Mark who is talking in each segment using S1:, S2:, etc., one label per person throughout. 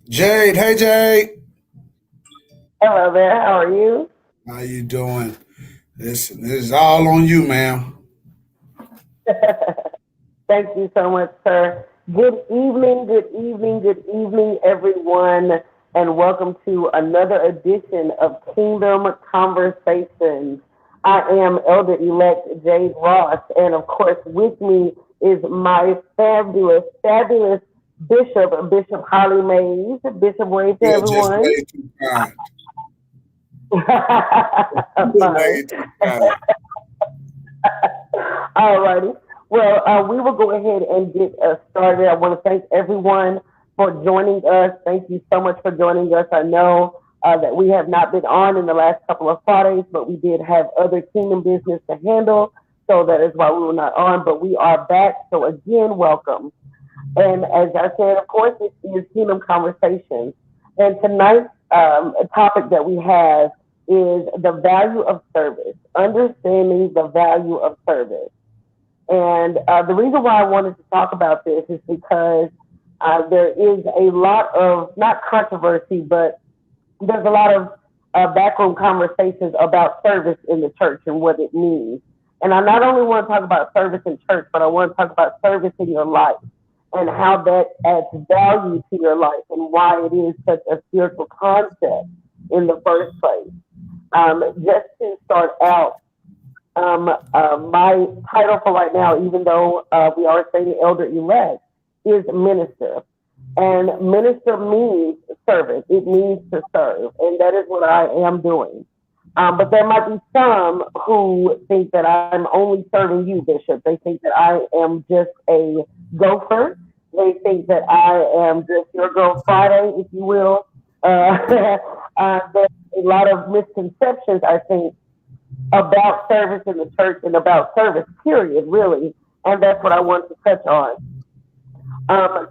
S1: Jade, hey Jade,
S2: Hello there. How are you?
S1: how you doing? This is all on you, ma'am.
S2: Thank you so much, sir. Good evening, good evening, good evening, everyone, and welcome to another edition of Kingdom Conversations. I am Elder Elect Jade Ross, and of course, with me is my fabulous Bishop Holly Mays. Bishop, wave to
S1: You're just
S2: everyone.
S1: way too kind. You're
S2: Bye.
S1: way too kind.
S2: All righty. Well, we will go ahead and get started. I want to thank everyone for joining us. Thank you so much for joining us. I know that we have not been on in the last couple of Fridays, but we did have other kingdom business to handle. So that is why we were not on, but we are back. So again, welcome. And as I said, of course, this is Kingdom Conversations. And tonight's topic that we have is the value of service, understanding the value of service. And the reason why I wanted to talk about this is because there is a lot of, not controversy, but there's a lot of backroom conversations about service in the church and what it means. And I not only want to talk about service in church, but I want to talk about service in your life and how that adds value to your life and why it is such a spiritual concept in the first place. Just to start out, my title for right now, even though we are saying elder elect, is minister. And minister means service. It means to serve. And that is what I am doing. But there might be some who think that I'm only serving you, Bishop. They think that I am just a gopher. They think that I am just your girl Friday, if you will. There's a lot of misconceptions, I think, about service in the church and about service, period, really. And that's what I want to touch on.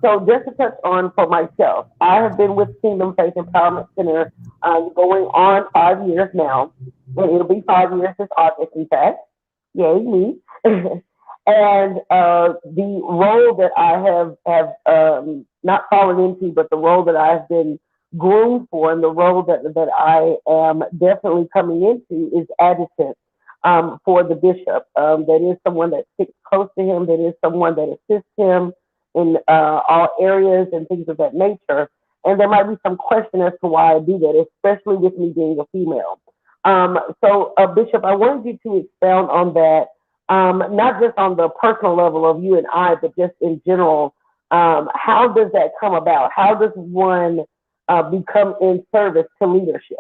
S2: So just to touch on for myself, I have been with Kingdom Faith Empowerment Center going on 5 years now. And it'll be 5 years this August, in fact. Yay, me. And the role that I have not fallen into, but the role that I've been groomed for, and the role that I am definitely coming into is adjutant for the bishop. That is someone that sticks close to him. That is someone that assists him in all areas and things of that nature. And there might be some question as to why I do that, especially with me being a female. Bishop, I wanted you to expound on that, not just on the personal level of you and I, but just in general. How does that come about? How does one become in service to leadership?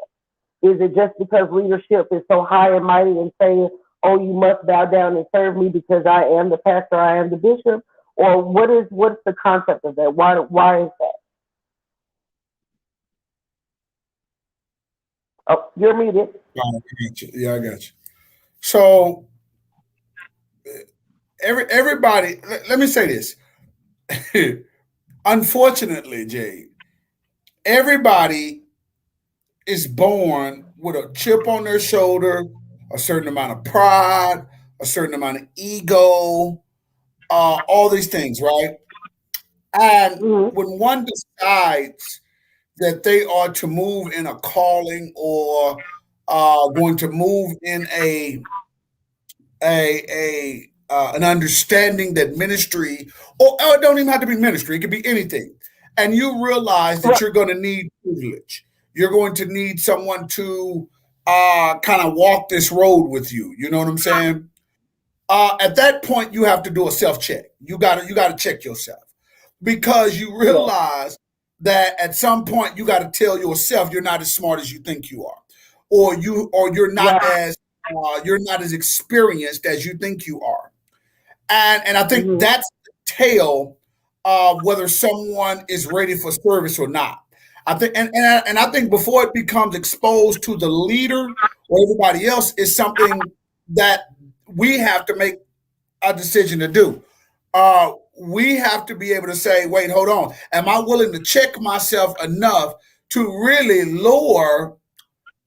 S2: Is it just because leadership is so high and mighty and saying, "Oh, you must bow down and serve me because I am the pastor, I am the bishop," or what's the concept of that? Why is that? Oh, you're muted.
S1: Oh, I got you. Yeah, I got you. So everybody, let me say this. Unfortunately, Jade, everybody is born with a chip on their shoulder, a certain amount of pride, a certain amount of ego, all these things, right? And
S2: Mm-hmm.
S1: when one decides that they are to move in a calling or going to move in an understanding that ministry, or it don't even have to be ministry, it could be anything, and you realize that
S2: Right.
S1: you're going to need privilege, you're going to need someone to kind of walk this road with you. You know what I'm saying? At that point, you have to do a self check. You got to check yourself because you
S2: Yeah.
S1: realize that at some point you got to tell yourself you're not as smart as you think you are, or
S2: Right.
S1: you're not as experienced as you think you are, and I think
S2: Mm-hmm.
S1: that's the tell of whether someone is ready for service or not. I think, and I think before it becomes exposed to the leader or everybody else, is something that we have to make a decision to do. We have to be able to say, wait, hold on. Am I willing to check myself enough to really lower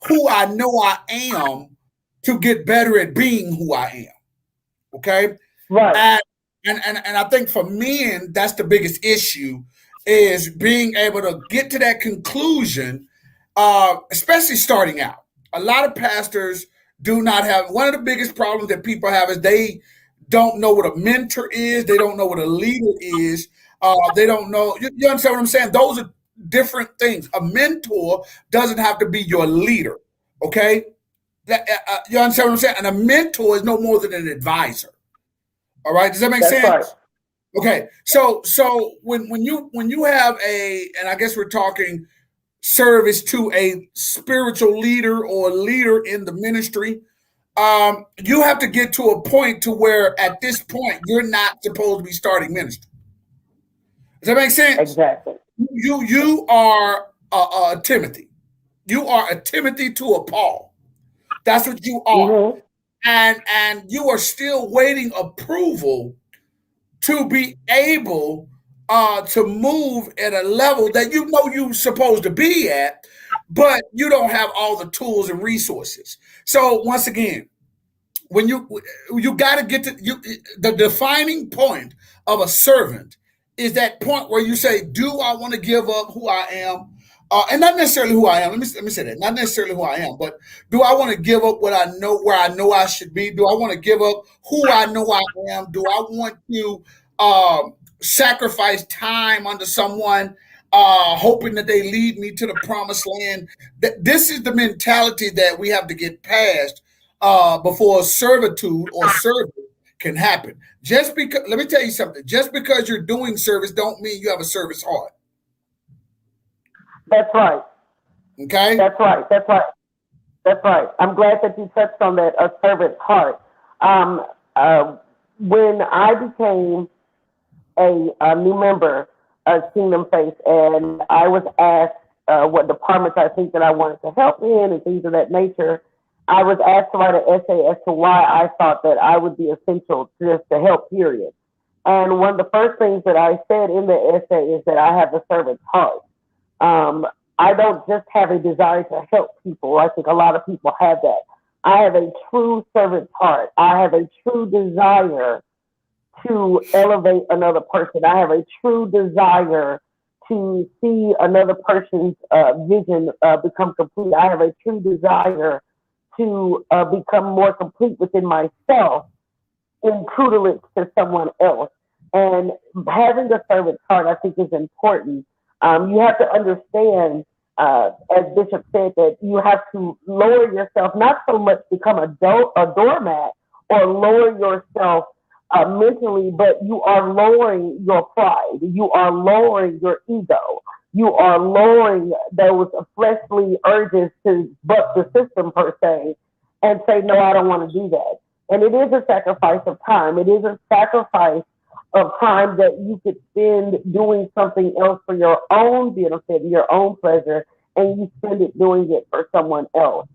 S1: who I know I am to get better at being who I am? Okay.
S2: Right.
S1: And and I think for men, that's the biggest issue is being able to get to that conclusion, especially starting out. A lot of pastors do not have, one of the biggest problems that people have is they don't know what a mentor is, they don't know what a leader is, they don't know, you understand what I'm saying? Those are different things. A mentor doesn't have to be your leader, okay? You understand what I'm saying? And a mentor is no more than an advisor. All right, does that make
S2: That's right.
S1: sense? Okay, so when you have a, and I guess we're talking service to a spiritual leader or leader in the ministry, you have to get to a point to where at this point you're not supposed to be starting ministry. Does that make sense?
S2: Exactly.
S1: You are a Timothy. You are a Timothy to a Paul. That's what you are,
S2: Hmm.
S1: and you are still waiting approval to be able to move at a level that you know you're supposed to be at, but you don't have all the tools and resources. So once again, when you got to get to you, the defining point of a servant is that point where you say, "Do I want to give up who I am?" And not necessarily who I am. Let me say that. Not necessarily who I am, but do I want to give up what I know, where I know I should be? Do I want to give up who I know I am? Do I want to sacrifice time under someone, hoping that they lead me to the promised land? This is the mentality that we have to get past before servitude or service can happen. Just because, let me tell you something. Just because you're doing service, don't mean you have a service heart.
S2: That's right.
S1: Okay.
S2: That's right. That's right. That's right. I'm glad that you touched on that, a servant's heart. Um, uh, when I became a new member of Kingdom Faith, and I was asked what departments I think that I wanted to help in and things of that nature, I was asked to write an essay as to why I thought that I would be essential just to help, period. And one of the first things that I said in the essay is that I have a servant's heart. Um, I don't just have a desire to help people. I think a lot of people have that. I have a true servant's heart. I have a true desire to elevate another person. I have a true desire to see another person's vision become complete. I have a true desire to become more complete within myself in tutelage to someone else. And having a servant's heart, I think, is important. You have to understand, as Bishop said, that you have to lower yourself, not so much become a doormat or lower yourself mentally, but you are lowering your pride. You are lowering your ego. You are lowering those fleshly urges to buck the system, per se, and say, no, I don't want to do that. And it is a sacrifice of time. It is a sacrifice of time that you could spend doing something else for your own benefit, your own pleasure, and you spend it doing it for someone else.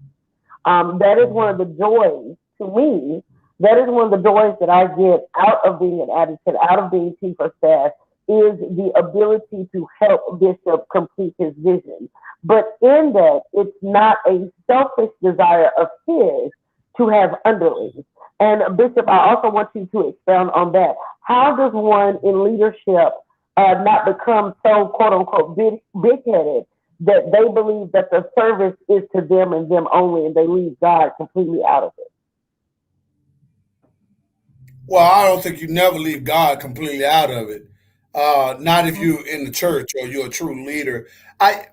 S2: That is one of the joys to me. That is one of the joys that I get out of being an advocate, out of being chief of staff, is the ability to help Bishop complete his vision. But in that, it's not a selfish desire of his to have underlings. And Bishop, I also want you to expound on that. How does one in leadership not become so quote unquote big headed that they believe that the service is to them and them only, and they leave God completely out of it?
S1: Well, I don't think you never leave God completely out of it. Not if you're in the church or you're a true leader. I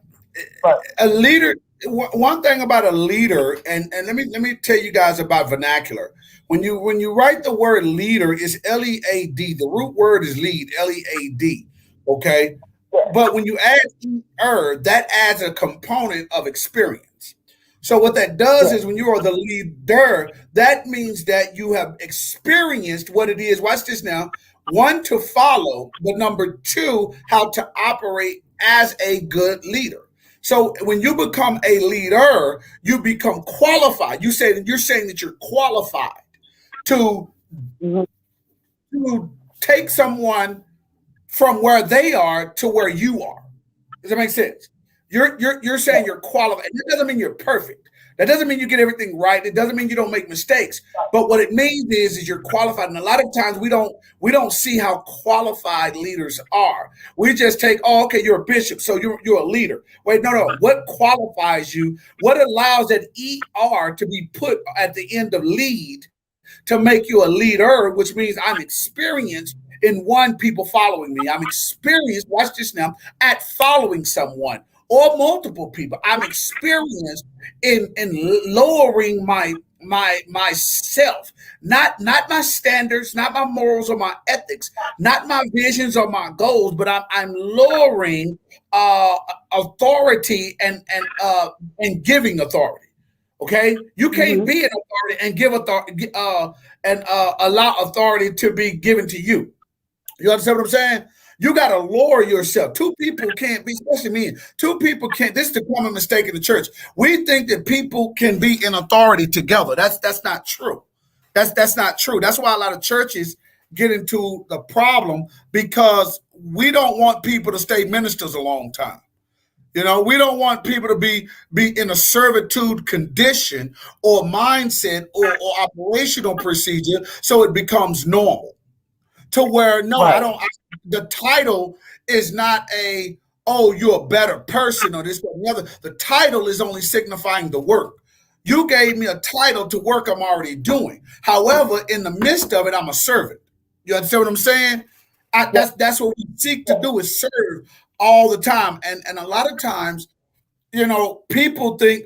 S2: But
S1: a leader. One thing about a leader, and let me tell you guys about vernacular. When you write the word leader, it's lead. The root word is lead, lead. Okay,
S2: yeah,
S1: but when you add that adds a component of experience. So what that does
S2: yeah,
S1: is when you are the leader, that means that you have experienced what it is. Watch this now. One, to follow, but number two, how to operate as a good leader. So when you become a leader, you become qualified. You're saying that you're qualified to
S2: mhm,
S1: to take someone from where they are to where you are. Does that make sense? You're saying
S2: yeah,
S1: you're qualified. It doesn't mean you're perfect. That doesn't mean you get everything right. It doesn't mean you don't make mistakes. But what it means is you're qualified. And a lot of times we don't see how qualified leaders are. We just take, oh, okay, you're a bishop, so you're a leader. Wait, no, no. What qualifies you? What allows that ER to be put at the end of lead to make you a leader, which means I'm experienced in one, people following me. I'm experienced, watch this now, at following someone or multiple people. I'm experienced in lowering myself, not my standards, not my morals or my ethics, not my visions or my goals, but I'm lowering uh, authority and giving authority. Okay, you can't
S2: Mm-hmm.
S1: be an authority and give authority and allow authority to be given to you. You understand what I'm saying? You got to lower yourself. Two people can't be, especially me. Two people can't. This is the common mistake in the church. We think that people can be in authority together. That's not true. That's not true. That's why a lot of churches get into the problem because we don't want people to stay ministers a long time. We don't want people to be in a servitude condition or mindset or operational procedure so it becomes normal to where no, I
S2: Right.
S1: don't. The title is not a oh you're a better person or this or the other. The title is only signifying the work. You gave me a title to work I'm already doing. However, in the midst of it, I'm a servant. You understand what I'm saying?
S2: Yep.
S1: That's what we seek to do is serve all the time, and a lot of times people think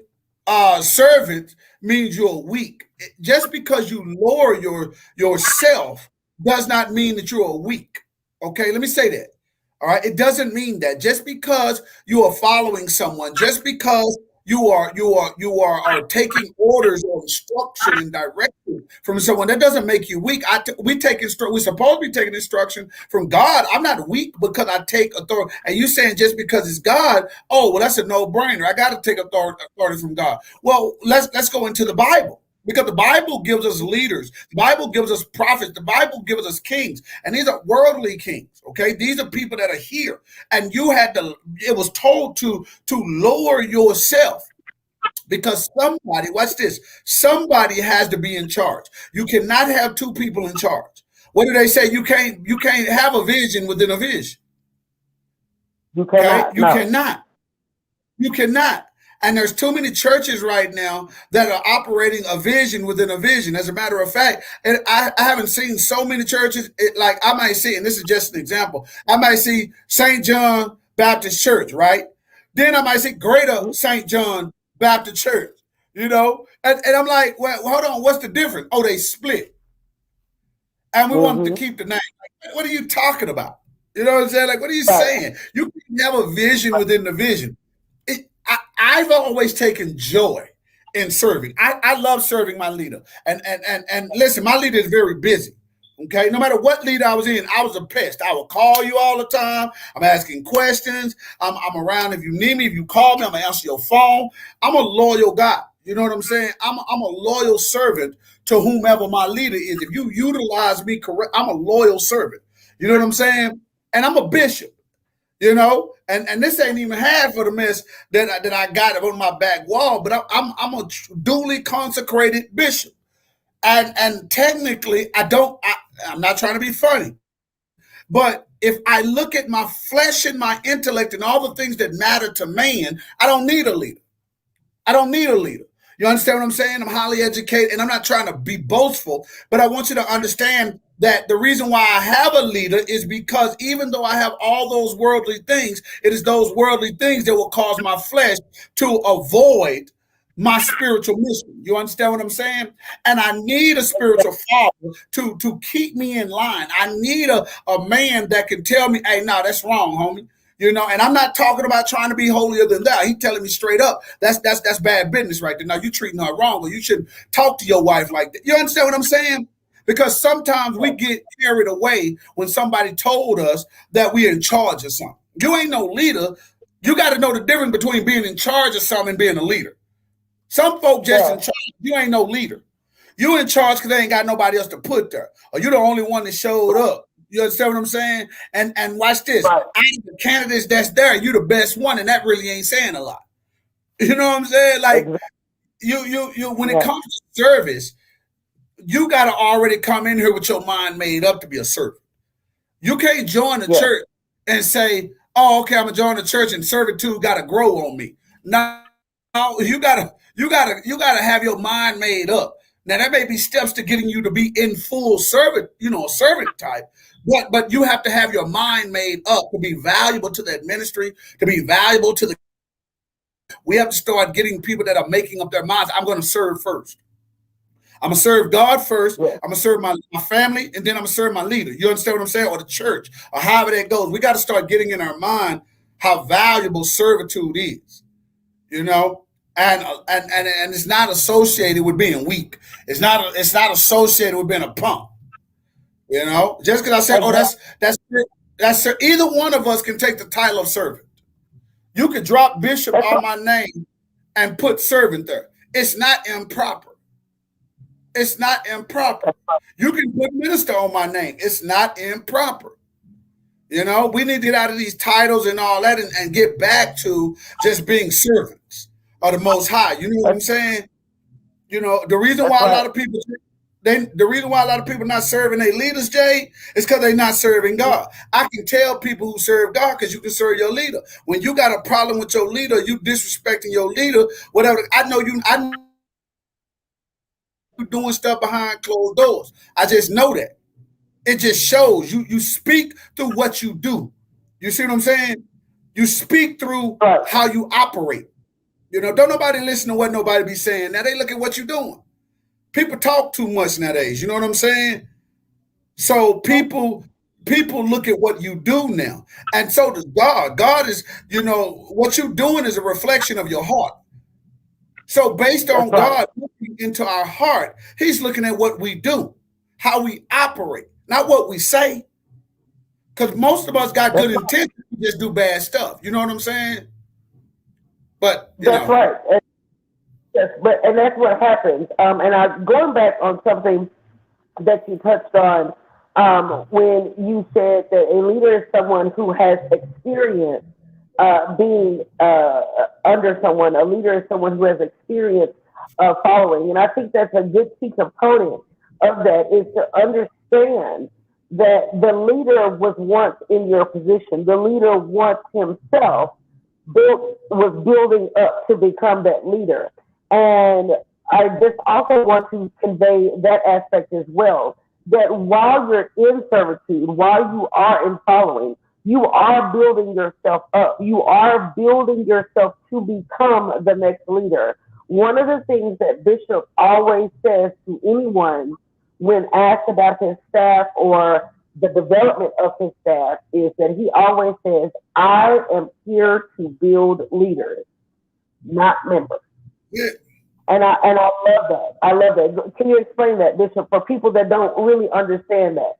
S1: servant means you're weak. Just because you lower yourself does not mean that you're weak. Okay, let me say that. All right, it doesn't mean that just because you are following someone, just because you are taking orders or instruction and direction from someone, that doesn't make you weak. We're supposed to be taking instruction from God. I'm not weak because I take authority. And you saying just because it's God, oh well, that's a no brainer. I got to take authority from God. Well, let's go into the Bible. Because the Bible gives us leaders, the Bible gives us prophets, the Bible gives us kings, and these are worldly kings. Okay, these are people that are here, and you had to. It was told to lower yourself because somebody. Watch this. Somebody has to be in charge. You cannot have two people in charge. What do they say? You can't have a vision within a vision.
S2: You
S1: Okay,
S2: cannot.
S1: you
S2: No.
S1: cannot. You cannot. And there's too many churches right now that are operating a vision within a vision. As a matter of fact, and I haven't seen so many churches. Like I might see, and this is just an example. I might see St. John Baptist Church, right? Then I might see Greater St. John Baptist Church. And I'm like, well, hold on, what's the difference? Oh, they split, and we want to
S2: Mm-hmm.
S1: keep the name. Like, what are you talking about? You know what I'm saying? Like, what are you
S2: Right.
S1: saying? You can have a vision within the vision. I've always taken joy in serving. I love serving my leader. And listen, my leader is very busy. Okay, no matter what leader I was in, I was a pest. I will call you all the time. I'm asking questions. I'm around if you need me. If you call me, I'm gonna answer your phone. I'm a loyal guy. You know what I'm saying? I'm a loyal servant to whomever my leader is. If you utilize me correct, I'm a loyal servant. You know what I'm saying? And I'm a bishop. And this ain't even half of the mess that I got on my back wall. But I'm a duly consecrated bishop, and technically I'm not trying to be funny, but if I look at my flesh and my intellect and all the things that matter to man, I don't need a leader. I don't need a leader. You understand what I'm saying? I'm highly educated, and I'm not trying to be boastful, but I want you to understand that the reason why I have a leader is because even though I have all those worldly things, it is those worldly things that will cause my flesh to avoid my spiritual mission. You understand what I'm saying? And I need a spiritual father to keep me in line. I need a man that can tell me, hey, no, that's wrong, homie. And I'm not talking about trying to be holier than thou. He telling me straight up, that's bad business right there. Now you treating her wrong, or you shouldn't talk to your wife like that. You understand what I'm saying? Because sometimes we get carried away when somebody told us that we're in charge of something. You ain't no leader. You got to know the difference between being in charge of something and being a leader. Some folk just in
S2: Yeah.
S1: charge. You ain't no leader. You in charge because they ain't got nobody else to put there, or you the only one that showed up. You understand what I'm saying? And watch this.
S2: Right.
S1: Out of the candidates that's there, you the best one, and that really ain't saying a lot. You know what I'm saying? Like
S2: Exactly.
S1: you when it
S2: Yeah.
S1: comes to service, you got to already come in here with your mind made up to be a servant. You can't join the
S2: Yes.
S1: church and say, "Oh, okay, I'm gonna join the church and servitude got to grow on me." No, you gotta have your mind made up. Now there may be steps to getting you to be in full servant, a servant type, but you have to have your mind made up to be valuable to that ministry, to be valuable to the kingdom. We have to start getting people that are making up their minds. I'm going to serve first. I'm gonna serve God first.
S2: Yes.
S1: I'm gonna serve my family, and then I'm gonna serve my leader. You understand what I'm saying? Or the church, or however that goes. We got to start getting in our mind how valuable servitude is. You know, and it's not associated with being weak. It's not associated with being a punk. Just because I said, oh,
S2: Exactly.
S1: that's either one of us can take the title of servant. You could drop bishop
S2: That's
S1: on
S2: right.
S1: my name and put servant there. It's not improper. It's not improper.
S2: That's right.
S1: You can put minister on my name. It's not improper. We need to get out of these titles and all that and get back to just being servants of the Most High. You know what I'm
S2: That's,
S1: saying? The reason
S2: that's
S1: why a
S2: right.
S1: lot of people the reason why a lot of people not serving their leaders, Jay, is because they're not serving God. I can tell people who serve God because you can serve your leader. When you got a problem with your leader, you disrespecting your leader, whatever. I know you doing stuff behind closed doors. I just know that. It just shows you speak through what you do. You see what I'm saying? You speak through
S2: Right.
S1: how you operate. Don't nobody listen to what nobody be saying. Now they look at what you're doing. People talk too much nowadays. You know what I'm saying? So people look at what you do now. And so does God. God is, what you're doing is a reflection of your heart. So based
S2: That's
S1: on
S2: right.
S1: God looking into our heart, he's looking at what we do, how we operate, not what we say. Because most of us got good
S2: That's right.
S1: intentions, we just do bad stuff. You know what I'm saying? But
S2: That's right. Yes, and that's what happens. And I going back on something that you touched on when you said that a leader is someone who has experience being under someone. A leader is someone who has experience following, and I think that's a good key component of that is to understand that the leader was once in your position. The leader once himself was building up to become that leader. And I just also want to convey that aspect as well. That while you're in servitude, while you are in following, you are building yourself up. You are building yourself to become the next leader. One of the things that Bishop always says to anyone when asked about his staff or the development of his staff is that he always says, I am here to build leaders, not members.
S1: yeah,
S2: And I love that. I love that. Can you explain that, Bishop, for people that don't really understand that?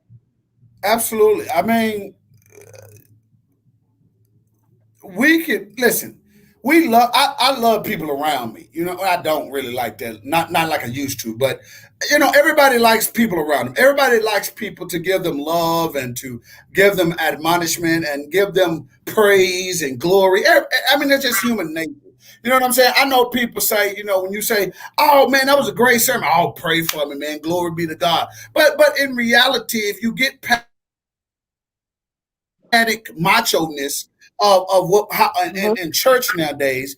S1: absolutely. I mean, we can listen. We love. I love people around me. I don't really like that. Not like I used to, but everybody likes people around them. Everybody likes people to give them love and to give them admonishment and give them praise and glory. I mean, that's just human nature. You know what I'm saying? I know people say, when you say, "Oh man, that was a great sermon," "Oh, pray for me, man, glory be to God." But in reality, if you get past macho ness of what how
S2: Mm-hmm.
S1: in church nowadays,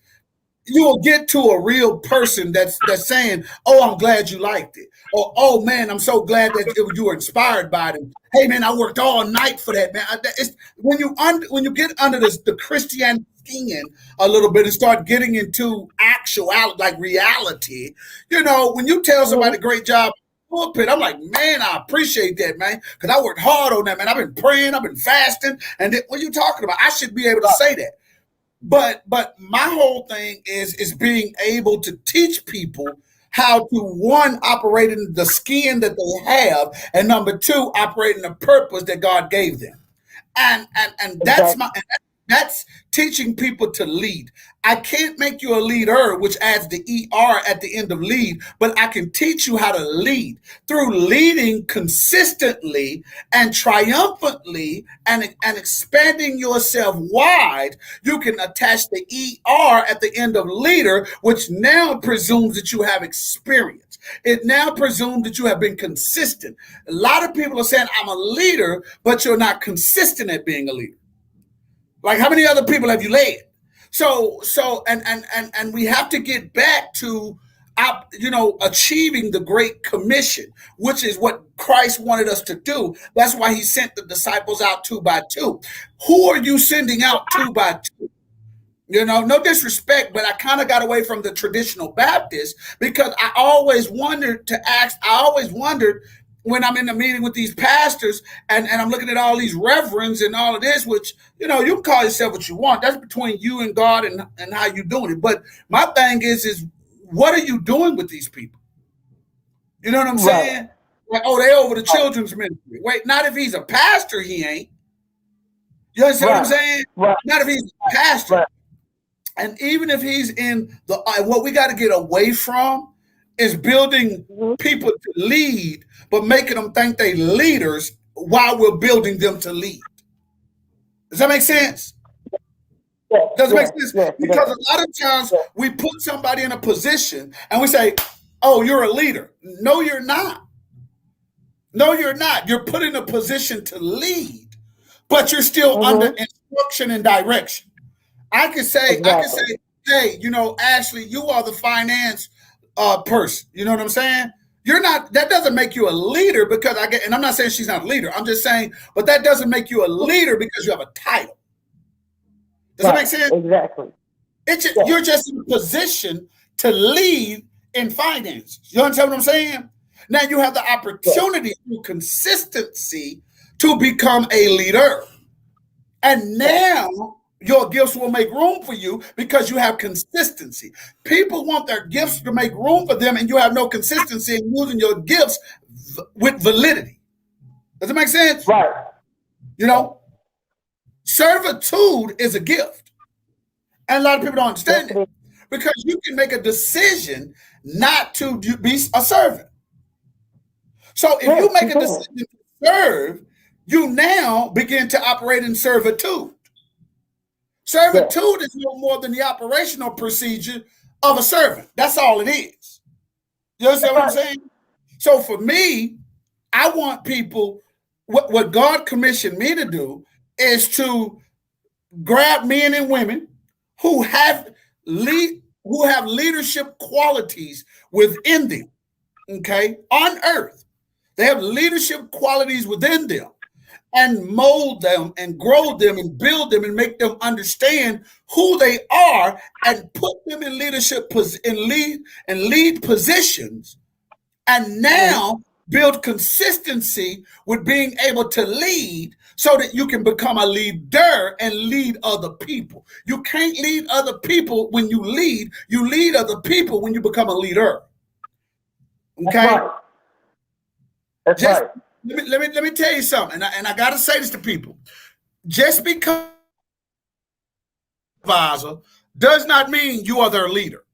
S1: you will get to a real person that's saying, "Oh, I'm glad you liked it," or "Oh man, I'm so glad that you were inspired by them." Hey man, I worked all night for that, man. It's, when you get under the Christian skin a little bit and start getting into actuality, like reality, when you tell somebody
S2: Mm-hmm.
S1: great job. Pulpit, I'm like, man, I appreciate that, man, because I worked hard on that, man. I've been praying, I've been fasting, and what are you talking about? I should be able to say that. But my whole thing is being able to teach people how to one operate in the skin that they have, and number two operate in the purpose that God gave them. And that's my
S2: Exactly.
S1: That's teaching people to lead. I can't make you a leader, which adds the ER at the end of lead, but I can teach you how to lead through leading consistently and triumphantly and expanding yourself wide. You can attach the ER at the end of leader, which now presumes that you have experience. It now presumes that you have been consistent. A lot of people are saying, I'm a leader, but you're not consistent at being a leader. Like, how many other people have you led? And we have to get back to achieving the Great Commission, which is what Christ wanted us to do. That's why he sent the disciples out two by two. Who are you sending out two by two? No disrespect, but I kind of got away from the traditional Baptist because I always wondered when I'm in a meeting with these pastors and I'm looking at all these reverends and all of this, which, you can call yourself what you want. That's between you and God and how you're doing it. But my thing is what are you doing with these people? You know what I'm saying? Like, oh, they over the children's ministry. Wait, not if he's a pastor, he ain't. You understand what I'm saying? Not if he's a pastor. And even if he's in what we got to get away from is building people to lead, but making them think they leaders while we're building them to lead. Does that make sense? Does it make sense? Because a lot of times we put somebody in a position and we say, oh, you're a leader. No, you're not. No, you're not. You're put in a position to lead, but you're still under instruction and direction. I could say, hey, Ashley, you are the finance person. You know what I'm saying? You're not. That doesn't make you a leader because and I'm not saying she's not a leader. I'm just saying, but that doesn't make you a leader because you have a title. Does that make sense?
S2: Exactly.
S1: You're just in a position to lead in finance. You understand what I'm saying? Now you have the opportunity through consistency to become a leader, and now your gifts will make room for you because you have consistency. People want their gifts to make room for them, and you have no consistency in using your gifts with validity. Does it make sense?
S2: Right.
S1: Servitude is a gift. And a lot of people don't understand it because you can make a decision not to be a servant. So if you make a decision to serve, you now begin to operate in servitude. Servitude is no more than the operational procedure of a servant. That's all it is. You understand what I'm saying? So for me, I want people, what God commissioned me to do is to grab men and women who have leadership qualities within them, okay, on earth. They have leadership qualities within them, and mold them and grow them and build them and make them understand who they are and put them in leadership lead positions, and now build consistency with being able to lead so that you can become a leader and lead other people. You can't lead other people when you lead. You lead other people when you become a leader. Okay?
S2: That's right.
S1: Let me tell you something, and I got to say this to people. Just because advisor does not mean you are their leader.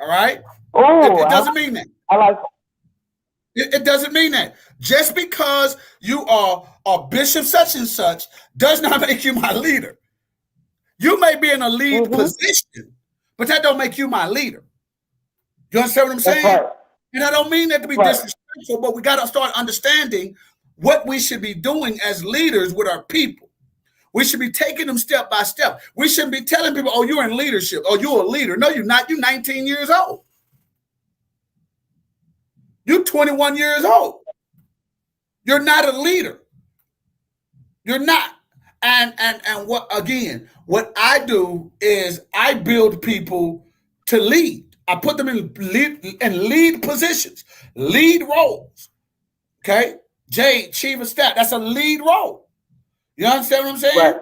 S1: All right? It doesn't mean that.
S2: I like
S1: it doesn't mean that. Just because you are a bishop such and such does not make you my leader. You may be in a lead position, but that don't make you my leader. You understand what I'm saying?
S2: Right.
S1: And I don't mean that to be disrespectful, but we got to start understanding what we should be doing as leaders with our people. We should be taking them step by step. We shouldn't be telling people, oh, you're in leadership. Oh, you're a leader. No, you're not. You're 19 years old. You're 21 years old. You're not a leader. You're not. And what I do is I build people to lead. I put them in lead positions, lead roles. Okay? Jade, chief of staff, that's a lead role. You understand what I'm saying?
S2: Right.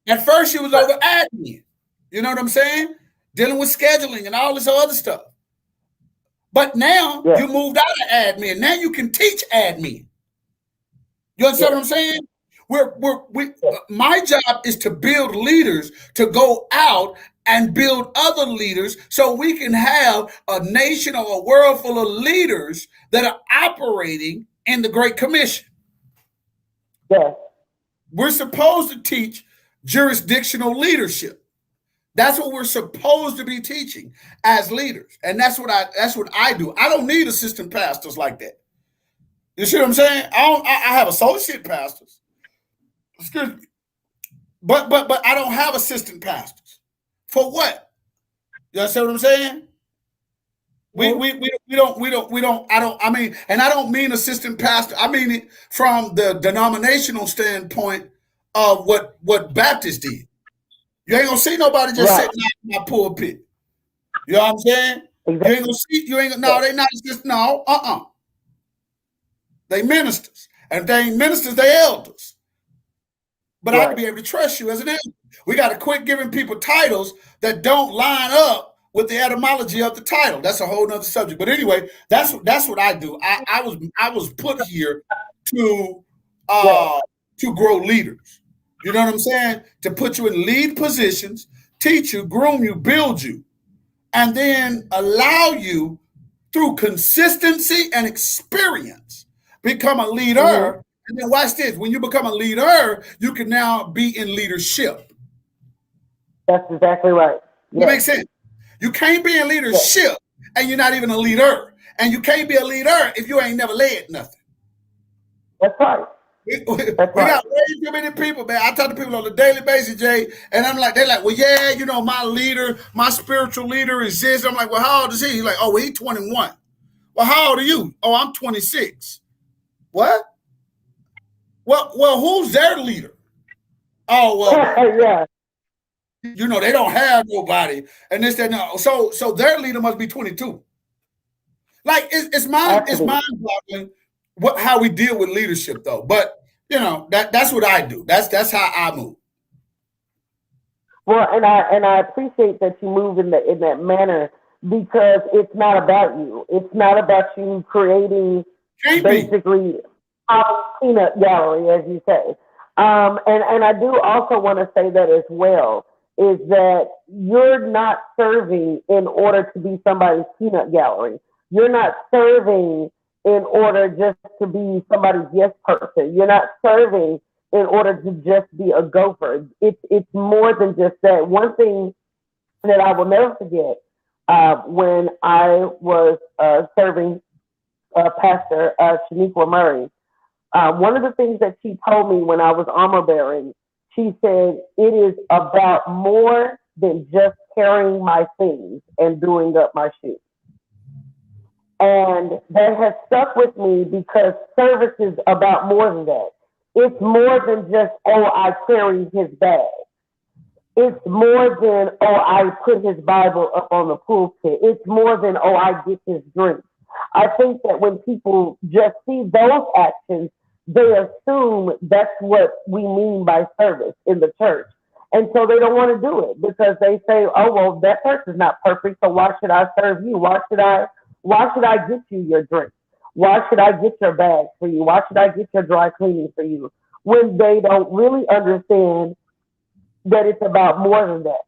S1: At first, she was over admin. You know what I'm saying? Dealing with scheduling and all this other stuff. But now you moved out of admin. Now you can teach admin. You understand what I'm saying? My job is to build leaders to go out and build other leaders so we can have a nation or a world full of leaders that are operating in the Great Commission.
S2: Yes.
S1: We're supposed to teach jurisdictional leadership. That's what we're supposed to be teaching as leaders. And that's what I do. I don't need assistant pastors like that. You see what I'm saying? I have associate pastors. Excuse me. But I don't have assistant pastors. For what? You understand what I'm saying? We don't I mean, and I don't mean assistant pastor. I mean it from the denominational standpoint of what Baptists did. You ain't gonna see nobody just
S2: Right.
S1: sitting in my pulpit. You know what I'm saying?
S2: Exactly.
S1: You ain't gonna see. You ain't. No, they not just no. They ministers, and if they ain't ministers, they elders. But I have to be able to trust you as an elder. We got to quit giving people titles that don't line up with the etymology of the title. That's a whole nother subject. But anyway, that's what I do. I was put here to grow leaders. You know what I'm saying? To put you in lead positions, teach you, groom you, build you, and then allow you through consistency and experience become a leader. Mm-hmm. And then watch this. When you become a leader, you can now be in leadership.
S2: That's exactly right.
S1: Yes. That makes sense. You can't be in leadership and you're not even a leader. And you can't be a leader if you ain't never led nothing.
S2: That's right.
S1: We got way too many people, man. I talk to people on a daily basis, Jay, and I'm like, they're like, well, yeah, you know, my leader, my spiritual leader is this. I'm like, well, how old is he? He's like, oh, well, he's 21. Well, how old are you? Oh, I'm 26. What? Well, who's their leader? Oh, well,
S2: yeah.
S1: You know, they don't have nobody, and this, that, no. So their leader must be 22. Like it's mind-boggling how we deal with leadership, though. But you know, that's what I do. That's how I move.
S2: Well, and I appreciate that you move in that manner because it's not about you. It's not about you creating basically a peanut gallery, as you say. And I do also want to say that as well, is that you're not serving in order to be somebody's peanut gallery. You're not serving in order just to be somebody's yes person. You're not serving in order to just be a gopher. It's more than just that. One thing that I will never forget when I was serving Pastor Shaniqua Murray, one of the things that she told me when I was armor bearing, she said, it is about more than just carrying my things and doing up my shoes. And that has stuck with me because service is about more than that. It's more than just, oh, I carry his bag. It's more than, oh, I put his Bible up on the pulpit. It's more than, oh, I get his drink. I think that when people just see those actions, they assume that's what we mean by service in the church. And so they don't want to do it because they say, oh, well, that person's not perfect, so why should I serve you? Why should I get you your drink? Why should I get your bag for you? Why should I get your dry cleaning for you? When they don't really understand that it's about more than that.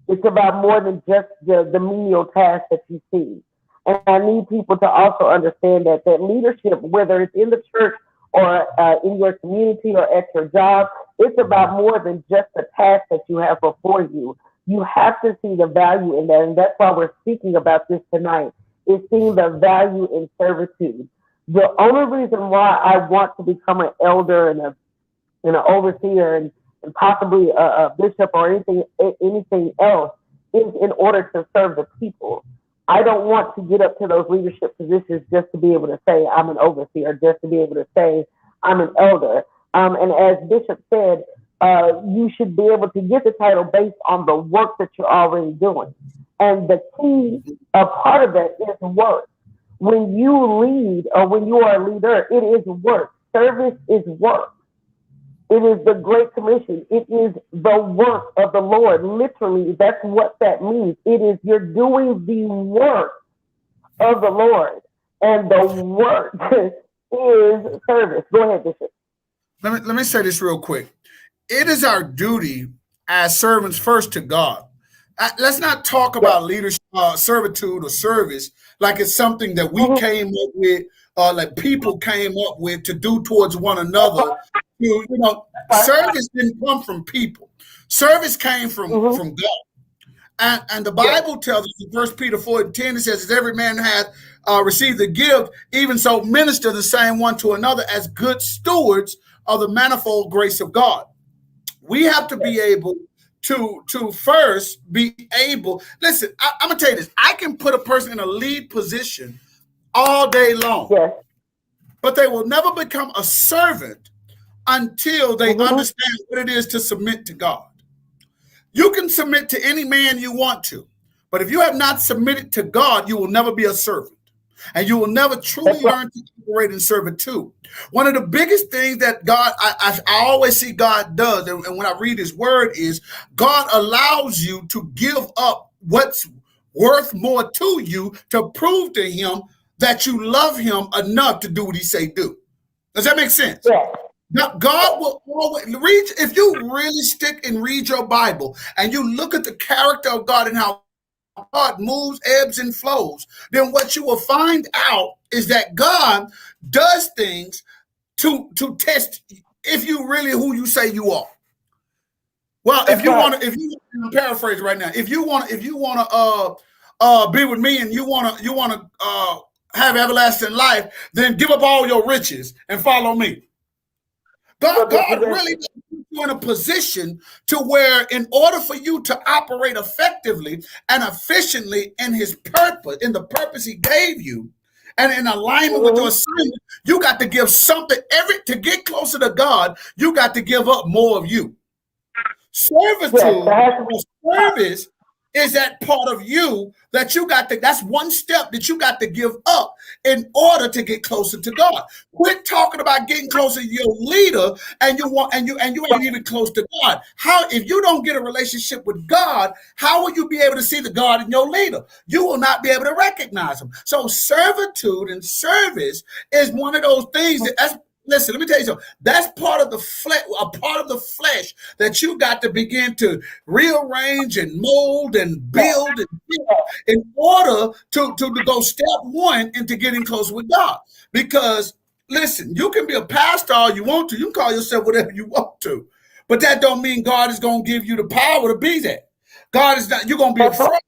S2: It's about more than just the menial task that you see. And I need people to also understand that leadership, whether it's in the church or in your community or at your job, it's about more than just the task that you have before you. You have to see the value in that. And that's why we're speaking about this tonight, is seeing the value in servitude. The only reason why I want to become an elder and an overseer and possibly a bishop or anything else is in order to serve the people. I don't want to get up to those leadership positions just to be able to say I'm an overseer, just to be able to say I'm an elder. And as Bishop said, you should be able to get the title based on the work that you're already doing. And the key part of that is work. When you lead or when you are a leader, it is work. Service is work. It is the Great Commission. It is the work of the Lord. Literally, that's what that means. It is you're doing the work of the Lord. And the work is service. Go ahead, Bishop.
S1: let me say this real quick. It is our duty as servants first to God. Let's not talk
S2: Yes.
S1: about leadership, servitude, or service like it's something that we
S2: Mm-hmm.
S1: came up with, like people came up with to do towards one another.
S2: Right.
S1: Service didn't come from people. Service came
S2: Mm-hmm.
S1: from God. And the
S2: Yes.
S1: Bible tells us in 1 Peter 4:10, it says, as every man hath received the gift, even so minister the same one to another as good stewards of the manifold grace of God. We have to
S2: Yes.
S1: be able to first be able. Listen, I'm gonna tell you this. I can put a person in a lead position all day long,
S2: Yes.
S1: but they will never become a servant until they
S2: Mm-hmm.
S1: understand what it is to submit to God. You can submit to any man you want to, but if you have not submitted to God, you will never be a servant. And you will never truly
S2: That's right.
S1: learn to operate in servitude. One of the biggest things that God, I always see God does, and when I read His Word, is God allows you to give up what's worth more to you to prove to Him that you love Him enough to do what He say do. Does that make sense?
S2: Yes.
S1: Now, God will always read. If you really stick and read your Bible and you look at the character of God and how God moves, ebbs, and flows, then what you will find out is that God does things to test if you really who you say you are. Well,
S2: That's right.
S1: if you I'm paraphrasing right now, if you want to be with me and you want to have everlasting life, then give up all your riches and follow me.
S2: Your
S1: God really
S2: disposition.
S1: put you in a position to where, in order for you to operate effectively and efficiently in His purpose, in the purpose He gave you, and in alignment with your
S2: Mm-hmm.
S1: assignment, you got to give something. Every to get closer to God, you got to give up more of you.
S2: Yes.
S1: Servitude
S2: There has to be.
S1: or service is that part of you that you got to, that's one step that you got to give up in order to get closer to God. Quit talking about getting closer to your leader and you ain't even close to God. How if you don't get a relationship with God, how will you be able to see the God in your leader? You will not be able to recognize him. So servitude and service is one of those things that's listen, let me tell you something. That's part of the flesh, a part of the flesh that you got to begin to rearrange and mold and
S2: Yes.
S1: build and build in order to go step one into getting close with God. Because listen, you can be a pastor all you want to. You can call yourself whatever you want to. But that don't mean God is going to give you the power to be that. God is not, you're going to be a
S2: That's right.
S1: fraud.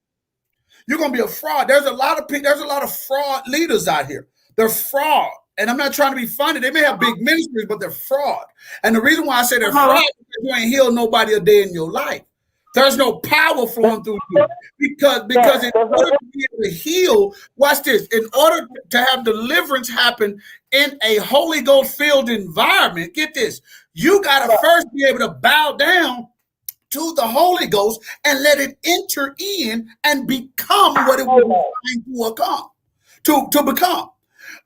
S1: You're going to be a fraud. There's a lot of people, there's a lot of fraud leaders out here. They're fraud. And I'm not trying to be funny. They may have big ministries, but they're fraud. And the reason why I say they're fraud
S2: Uh-huh.
S1: is because you ain't healed nobody a day in your life. There's no power
S2: That's
S1: flowing through
S2: right.
S1: you because
S2: Yes.
S1: in
S2: There's no.
S1: order to be able to heal, watch this. In order to have deliverance happen in a Holy Ghost filled environment, get this. You got to first be able to bow down to the Holy Ghost and let it enter in and become what it was
S2: Amen.
S1: designed to become. To become.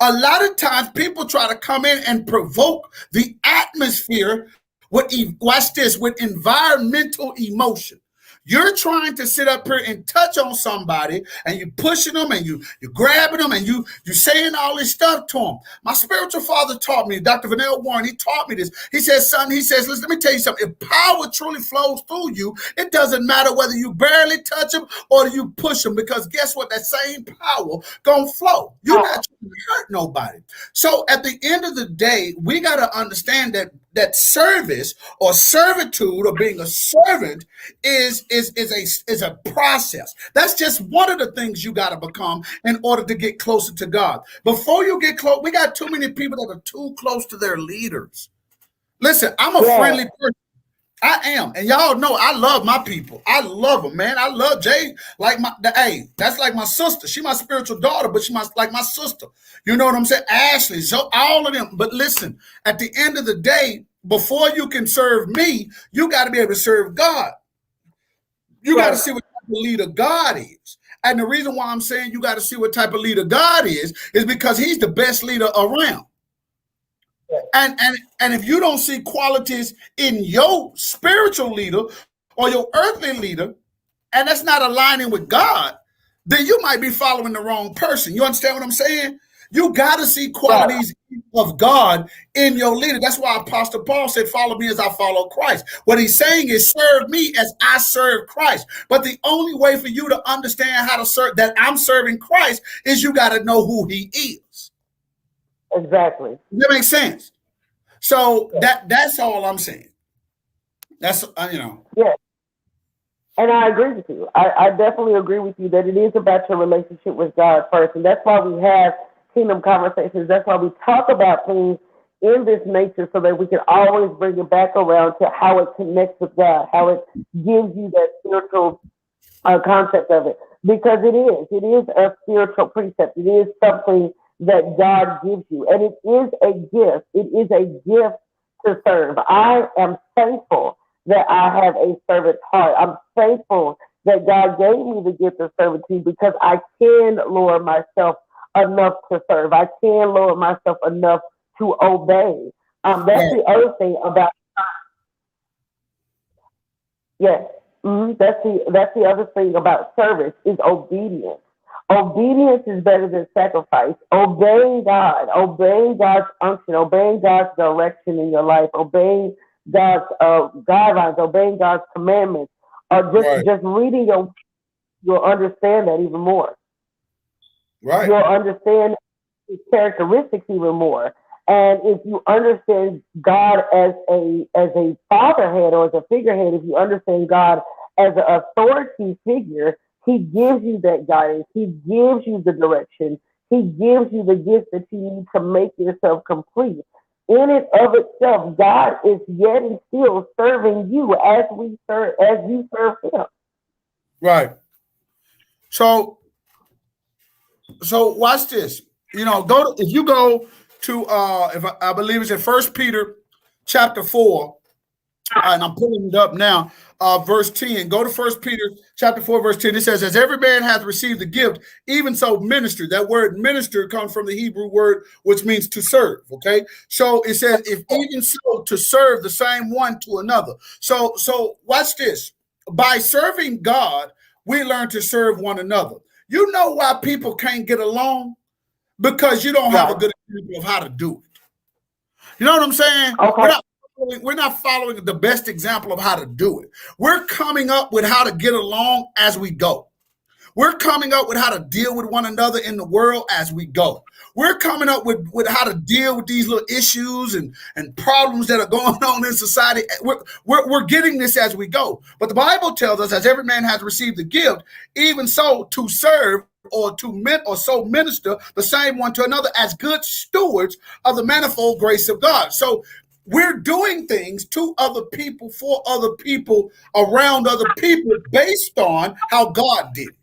S1: A lot of times people try to come in and provoke the atmosphere with watch this with environmental emotion. You're trying to sit up here and touch on somebody, and you pushing them, and you grabbing them, and you saying all this stuff to them. My spiritual father taught me, Dr. Vanell Warren. He taught me this. He says, "Son," he says, "Listen, let me tell you something. If power truly flows through you, it doesn't matter whether you barely touch them or you push them, because guess what? That same power gonna flow. You're not trying to hurt nobody." So at the end of the day, we got to understand that service or servitude or being a servant is a process. That's just one of the things you got to become in order to get closer to God. Before you get close, we got too many people that are too close to their leaders. Listen, I'm a
S2: Yes.
S1: friendly person. I am, and y'all know I love my people. I love them, man. I love Jay like hey, that's like my sister. She my spiritual daughter, but she like my sister. You know what I'm saying? Ashley, so all of them. But listen, at the end of the day, before you can serve me, you got to be able to serve God. You got to
S2: Yes.
S1: see what type of leader God is. And the reason why I'm saying you got to see what type of leader God is because He's the best leader around.
S2: Yes.
S1: And if you don't see qualities in your spiritual leader or your earthly leader, and that's not aligning with God, then you might be following the wrong person. You understand what I'm saying? You got to see
S2: Right.
S1: qualities of God in your leader. That's why Apostle Paul said, follow me as I follow Christ. What he's saying is serve me as I serve Christ. But the only way for you to understand how to serve, that I'm serving Christ, is you got to know who he is.
S2: Exactly.
S1: That makes sense. So
S2: Yeah.
S1: that's all I'm saying. That's
S2: Yeah. And I agree with you. I definitely agree with you that it is about your relationship with God first. And that's why we have kingdom conversations. That's why we talk about things in this nature so that we can always bring it back around to how it connects with God, how it gives you that spiritual concept of it. Because it is a spiritual precept. It is something that God gives you. And it is a gift. It is a gift to serve. I am thankful that I have a servant heart. I'm thankful that God gave me the gift of servitude because I can lower myself enough to serve. I can lower myself enough to obey. That's
S1: right,
S2: the other thing about yes. That's the other thing about service is obedience. Obedience is better than sacrifice. Obeying God's unction, obeying God's direction in your life, obeying God's guidelines, obeying God's commandments, or
S1: right,
S2: just reading you'll understand that even more.
S1: right,
S2: You'll understand his characteristics even more. And if you understand God as a fatherhead or as a figurehead, if you understand God as an authority figure, he gives you that guidance. He gives you the direction. He gives you the gift that you need to make yourself complete. In and of itself, God is yet and still serving you as you serve him.
S1: right. So watch this. If you go to if I believe it's in First Peter chapter 4, and I'm pulling it up now, verse 10. Go to First Peter chapter 4, verse 10. It says, as every man hath received the gift, even so minister. That word minister comes from the Hebrew word which means to serve. Okay. So it says, if even so to serve the same one to another. So watch this. By serving God, we learn to serve one another. You know why people can't get along? Because you don't have a
S2: Right.
S1: good example of how to do it. You know what I'm saying?
S2: Okay.
S1: We're not following the best example of how to do it. We're coming up with how to get along as we go. We're coming up with how to deal with one another in the world as we go. We're coming up with how to deal with these little issues and problems that are going on in society. We're getting this as we go. But the Bible tells us, as every man has received the gift, even so to serve or so minister the same one to another as good stewards of the manifold grace of God. So we're doing things to other people, for other people, around other people, based on how God did it.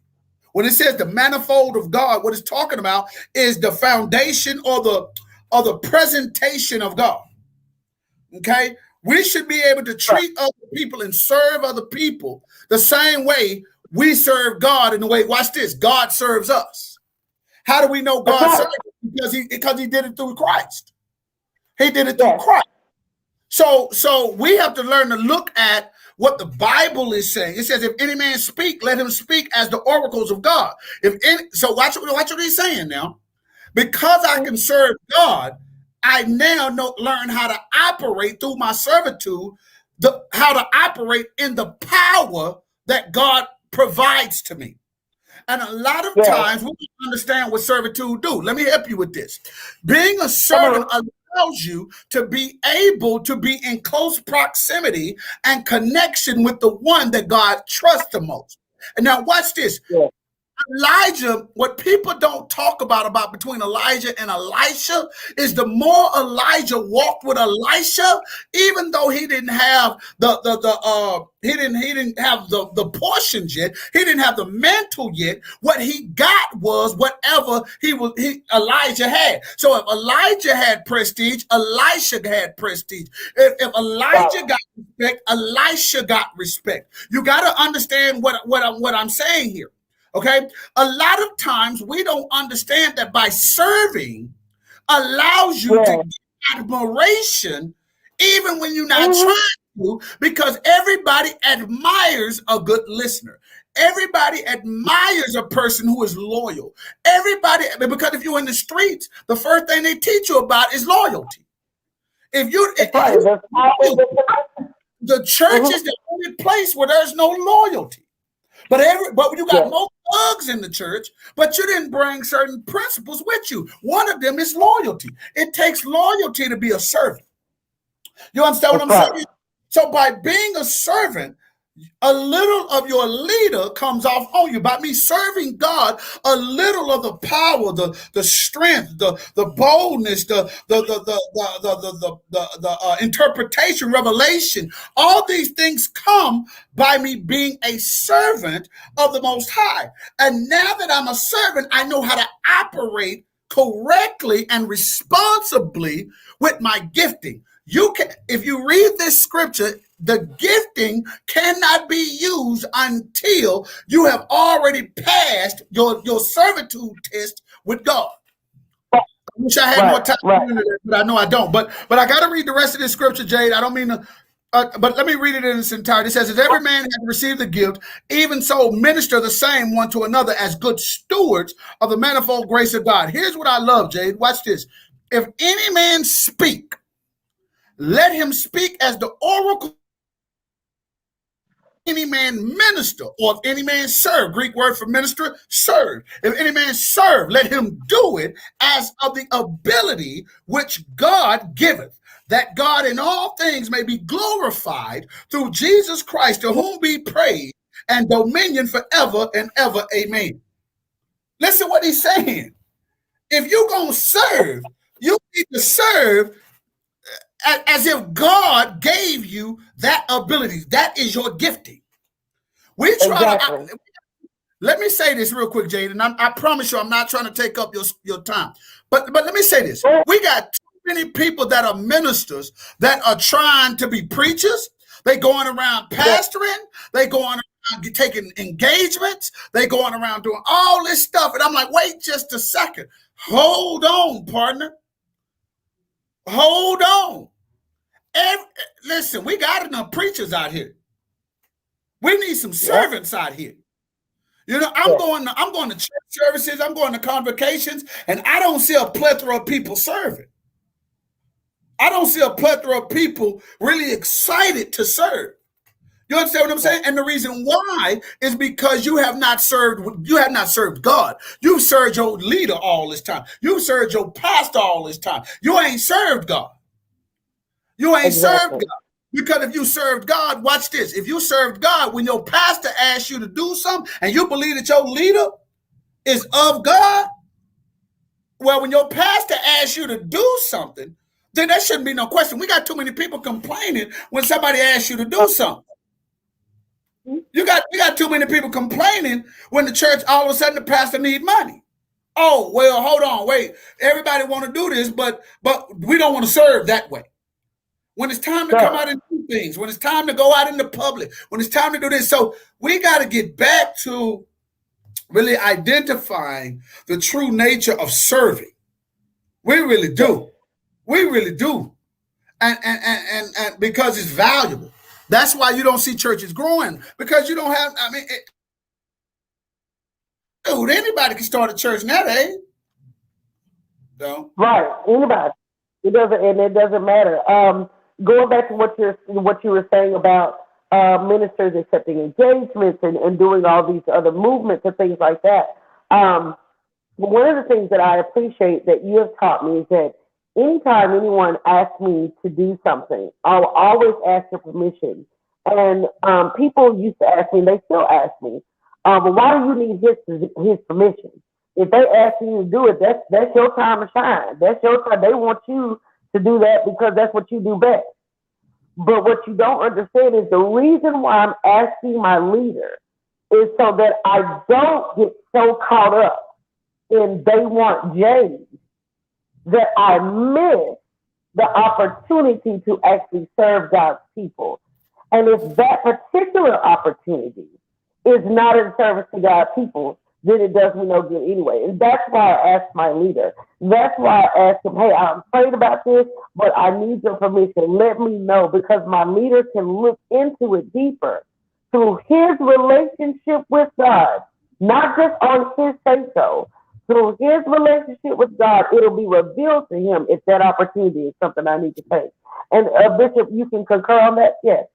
S1: When it says the manifold of God, what it's talking about is the foundation or the presentation of God. Okay? We should be able to
S2: Right.
S1: treat other people and serve other people the same way we serve God, in the way, watch this, God serves us. How do we know
S2: That's
S1: God
S2: right.
S1: serves us? Because he did it through Christ. He did it through
S2: Yes.
S1: Christ. So we have to learn to look at what the Bible is saying. It says, if any man speak, let him speak as the oracles of God. So watch what he's saying now. Because I can serve God, I now learn how to operate through my servitude, how to operate in the power that God provides to me. And a lot of
S2: Yes.
S1: times we don't understand what servitude do. Let me help you with this. Being a
S2: Come
S1: servant
S2: on.
S1: allows you to be able to be in close proximity and connection with the one that God trusts the most. And now watch this.
S2: Yes.
S1: Elijah, what people don't talk about between Elijah and Elisha is the more Elijah walked with Elisha, even though he didn't have he didn't have the portions yet, he didn't have the mantle yet. What he got was whatever Elijah had. So if Elijah had prestige, Elisha had prestige. If
S2: Right.
S1: Elijah got respect, Elisha got respect. You got to understand what I'm saying here. Okay. A lot of times we don't understand that by serving allows you to
S2: Yes.
S1: get admiration even when you're not
S2: Mm-hmm.
S1: trying to, because everybody admires a good listener. Everybody admires a person who is loyal. Everybody, because if you're in the streets, the first thing they teach you about is loyalty. If you,
S2: That's right.
S1: the church is the only place where there's no loyalty. But you got
S2: Yes.
S1: more thugs in the church, but you didn't bring certain principles with you. One of them is loyalty. It takes loyalty to be a servant. You understand what I'm
S2: That's right.
S1: saying? So by being a servant, a little of your leader comes off on you. By me serving God, a little of the power, the strength, the boldness, the interpretation, revelation, all these things come by me being a servant of the Most High. And now that I'm a servant, I know how to operate correctly and responsibly with my gifting. You can, if you read this scripture, the gifting cannot be used until you have already passed your servitude test with God. I wish I had more time, but I know I don't. But I got to read the rest of this scripture, Jade. I don't mean to, but let me read it in its entirety. It says, "As every man has received the gift, even so minister the same one to another as good stewards of the manifold grace of God." Here's what I love, Jade. Watch this. "If any man speak, let him speak as the oracle. Any man minister, or if any man serve," Greek word for minister, serve. "If any man serve, let him do it as of the ability which God giveth, that God in all things may be glorified through Jesus Christ, to whom be praise and dominion forever and ever. Amen." Listen what he's saying. If you're going to serve, you need to serve as if God gave you that ability. That is your gifting. We try to. Let me say this real quick, Jade, and I promise you, I'm not trying to take up your time. But let me say this: we got too many people that are ministers that are trying to be preachers. They going around pastoring. They going around taking engagements. They going around doing all this stuff, and I'm like, wait just a second. Hold on, partner. Hold on. Listen, we got enough preachers out here. We need some servants out here. You know, I'm going to church services, I'm going to convocations, and I don't see a plethora of people serving. I don't see a plethora of people really excited to serve. You understand what I'm saying? And the reason why is because you have not served God. You've served your leader all this time. You've served your pastor all this time. You ain't served God. You ain't served God. Because if you served God, watch this. If you served God, when your pastor asks you to do something and you believe that your leader is of God, well, when your pastor asks you to do something, then there shouldn't be no question. We got too many people complaining when somebody asks you to do something. You got too many people complaining when the church, all of a sudden, the pastor need money. Oh, well, hold on, wait. Everybody want to do this, but we don't want to serve that way. When it's time to come out and do things, when it's time to go out in the public, when it's time to do this. So we got to get back to really identifying the true nature of serving. We really do. We really do. And because it's valuable. That's why you don't see churches growing, because you don't have, dude, anybody can start a church nowadays. So.
S2: Right, anybody. It doesn't matter. Going back to what you were saying about ministers accepting engagements and doing all these other movements and things like that. One of the things that I appreciate that you have taught me is that anytime anyone asks me to do something, I'll always ask for permission. And people used to ask me, they still ask me, well, why do you need his permission? If they ask you to do it, that's your time to shine. That's your time. They want you to do that because that's what you do best. But what you don't understand is the reason why I'm asking my leader is so that I don't get so caught up in they want James that I miss the opportunity to actually serve God's people. And if that particular opportunity is not in service to God's people, then it does me no good anyway. And that's why I asked my leader. That's why I asked him, hey, I'm afraid about this, but I need your permission. Let me know, because my leader can look into it deeper through his relationship with God, not just on his say so. Through his relationship with God, it'll be revealed to him if that opportunity is something I need to take. And Bishop, you can concur on that? Yes.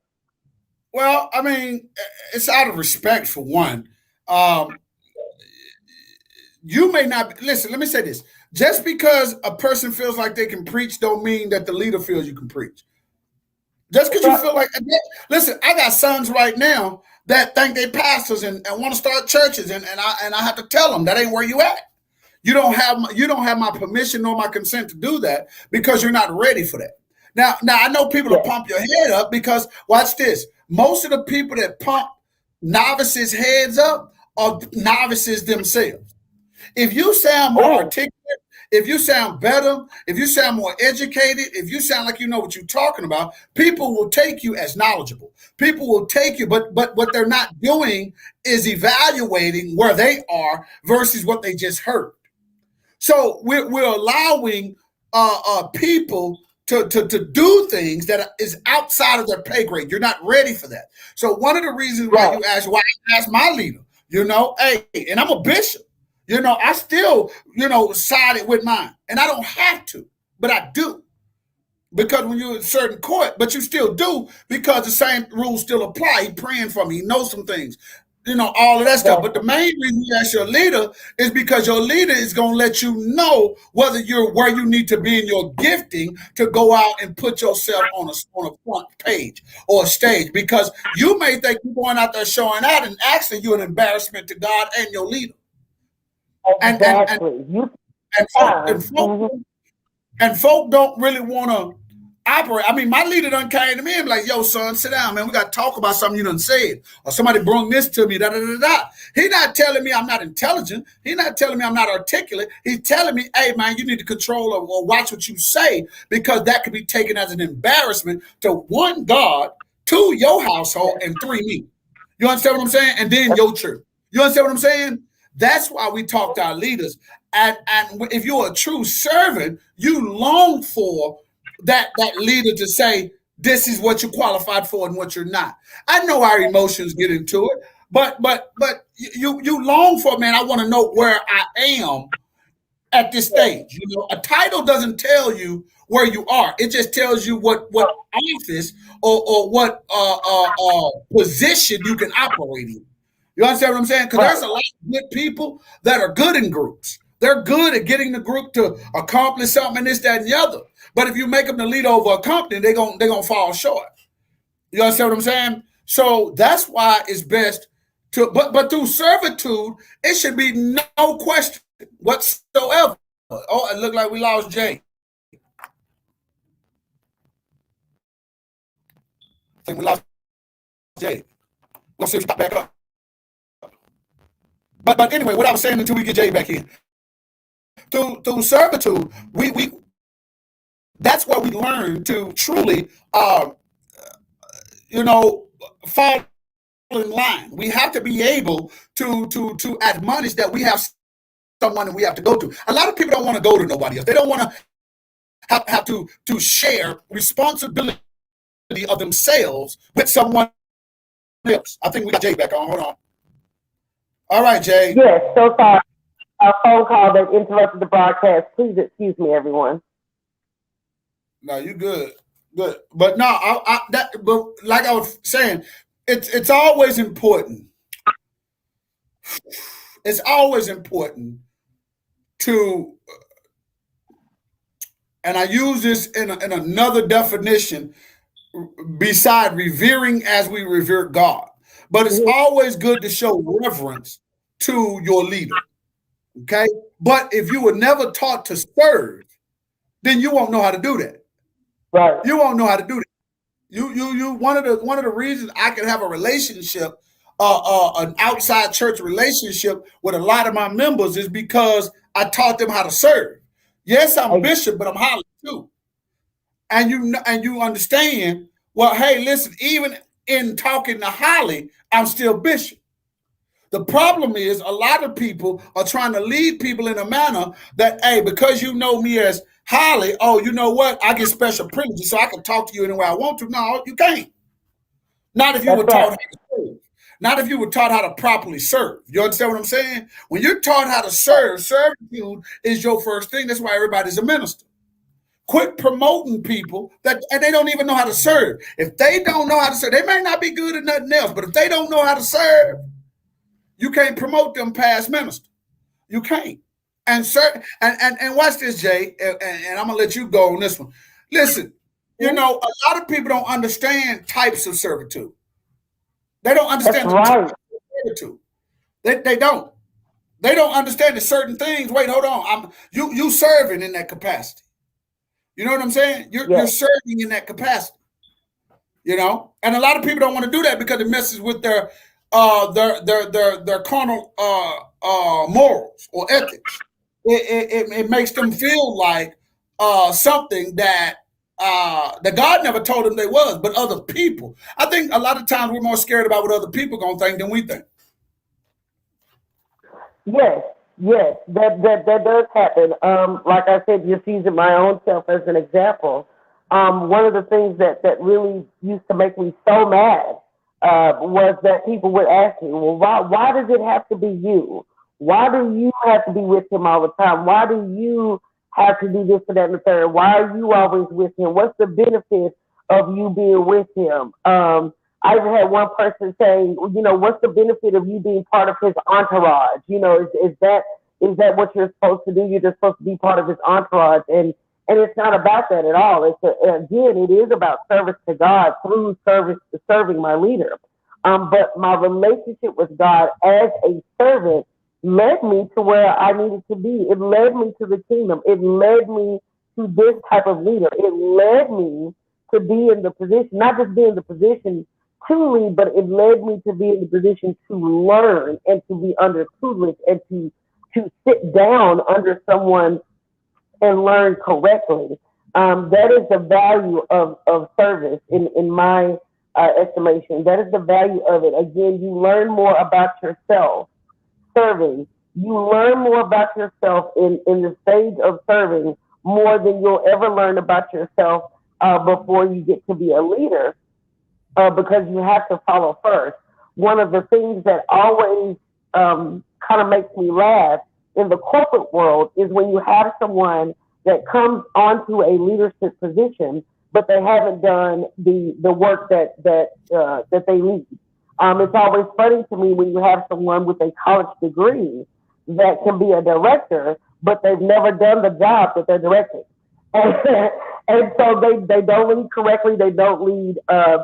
S1: Well, I mean, it's out of respect for one. Um, you may not listen. Let me say this: just because a person feels like they can preach, don't mean that the leader feels you can preach. Just because you
S2: Right.
S1: feel like, listen, I got sons right now that think they pastors and want to start churches, and I have to tell them that ain't where you at. You don't have my permission nor my consent to do that because you're not ready for that. Now I know people will
S2: Yes.
S1: pump your head up because watch this. Most of the people that pump novices' heads up are novices themselves. If you sound more
S2: Oh,
S1: articulate, if you sound better, if you sound more educated, if you sound like you know what you're talking about, people will take you as knowledgeable. People will take you, but what they're not doing is evaluating where they are versus what they just heard. So we're allowing people to do things that is outside of their pay grade. You're not ready for that. So one of the reasons why
S2: right.
S1: you ask, why I asked my leader, hey, and I'm a bishop. I still, sided with mine. And I don't have to, but I do. Because when you're in certain court, but you still do because the same rules still apply. He praying for me. He knows some things, all of that stuff. But the
S2: Exactly.
S1: main reason you ask your leader is because your leader is going to let you know whether you're where you need to be in your gifting to go out and put yourself on a front page or a stage. Because you may think you're going out there showing out and actually you're an embarrassment to God and your leader. And and and,
S2: Exactly. You
S1: and folk and
S2: time.
S1: folk and folk don't really want to operate. I mean, my leader done came to me and be like, yo, son, sit down, man. We got to talk about something you done said. Or somebody brung this to me, da da da da. He not telling me I'm not intelligent. He not telling me I'm not articulate. He's telling me, hey, man, you need to control or watch what you say because that could be taken as an embarrassment to one, God, two, your household, and three, me. You understand what I'm saying? And then your church. You understand what I'm saying? That's why we talk to our leaders. And if you're a true servant, you long for that leader to say, this is what you're qualified for and what you're not. I know our emotions get into it, but you long for, man, I want to know where I am at this stage. A title doesn't tell you where you are. It just tells you what office or what position you can operate in. You understand what I'm saying? Because there's
S2: Right.
S1: a lot of good people that are good in groups. They're good at getting the group to accomplish something and this, that, and the other. But if you make them the leader over a company, they're gonna fall short. You understand what I'm saying? So that's why it's best to, but through servitude, it should be no question whatsoever. Oh, it looked like we lost Jay. I think we lost Jay. We'll see if he pop back up. But anyway, what I was saying until we get Jay back in. Through servitude, we that's where we learn to truly you know fall in line. We have to be able to admonish that we have someone that we have to go to. A lot of people don't want to go to nobody else. They don't want to have to share responsibility of themselves with someone else. I think we got Jay back on. Hold on. All right, Jay.
S2: Yes. So sorry. A phone call that interrupted the broadcast. Please excuse me, everyone.
S1: No, you good. Good. But no, but like I was saying, it's always important. It's always important to, and I use this in another definition beside revering as we revere God. But it's
S2: Mhm.
S1: always good to show reverence to your leader. Okay. But if you were never taught to serve, then you won't know how to do that.
S2: Right.
S1: You won't know how to do that. You one of the reasons I can have a relationship, an outside church relationship with a lot of my members is because I taught them how to serve. Yes, I'm
S2: I,
S1: bishop, but I'm Holly too. And you understand, well, hey, listen, even in talking to Holly, I'm still bishop. The problem is a lot of people are trying to lead people in a manner that, hey, because you know me as Holly, oh, you know what? I get special privileges so I can talk to you any way I want to. No, you can't. Not if you
S2: that's
S1: were taught
S2: right.
S1: how to serve. not if you were taught how to properly serve. You understand what I'm saying? When you're taught how to serve, servitude is your first thing. That's why everybody's a minister. Quit promoting people that and they don't even know how to serve. If they don't know how to serve, they may not be good at nothing else, but if they don't know how to serve, you can't promote them past minister. You can't. And sir, and watch this, Jay, and I'm gonna let you go on this one. Listen, you
S2: Mhm.
S1: know, a lot of people don't understand types of servitude. They don't
S2: That's
S1: understand the types
S2: right.
S1: of servitude. They don't. They don't understand that certain things. Wait, hold on. You serving in that capacity. You know what I'm saying? You're
S2: Yes.
S1: serving in that capacity. You know, and a lot of people don't want to do that because it messes with their carnal morals or ethics. It makes them feel like something that God never told them they was, but other people. I think a lot of times we're more scared about what other people gonna think than we think.
S2: Yes, yes, that does happen. Like I said, just using my own self as an example. One of the things that really used to make me so mad was that people would ask me, "Well, why does it have to be you? Why do you have to be with him all the time? Why do you have to do this and that and the third? Why are you always with him? What's the benefit of you being with him?" I even had one person say, what's the benefit of you being part of his entourage? Is that what you're supposed to do? You're just supposed to be part of his entourage, and it's not about that at all. Again, it is about service to God through service to serving my leader. But my relationship with God as a servant led me to where I needed to be. It led me to the kingdom. It led me to this type of leader. It led me to be in the position, not just be in the position to lead, but it led me to be in the position to learn and to be under tutelage and to sit down under someone and learn correctly. That is the value of service in my estimation. That is the value of it. Again, you learn more about yourself serving. You learn more about yourself in the stage of serving more than you'll ever learn about yourself before you get to be a leader because you have to follow first. One of the things that always kind of makes me laugh in the corporate world is when you have someone that comes onto a leadership position, but they haven't done the work that they lead. It's always funny to me when you have someone with a college degree that can be a director, but they've never done the job that they're directing. And, and so they don't lead correctly. They don't lead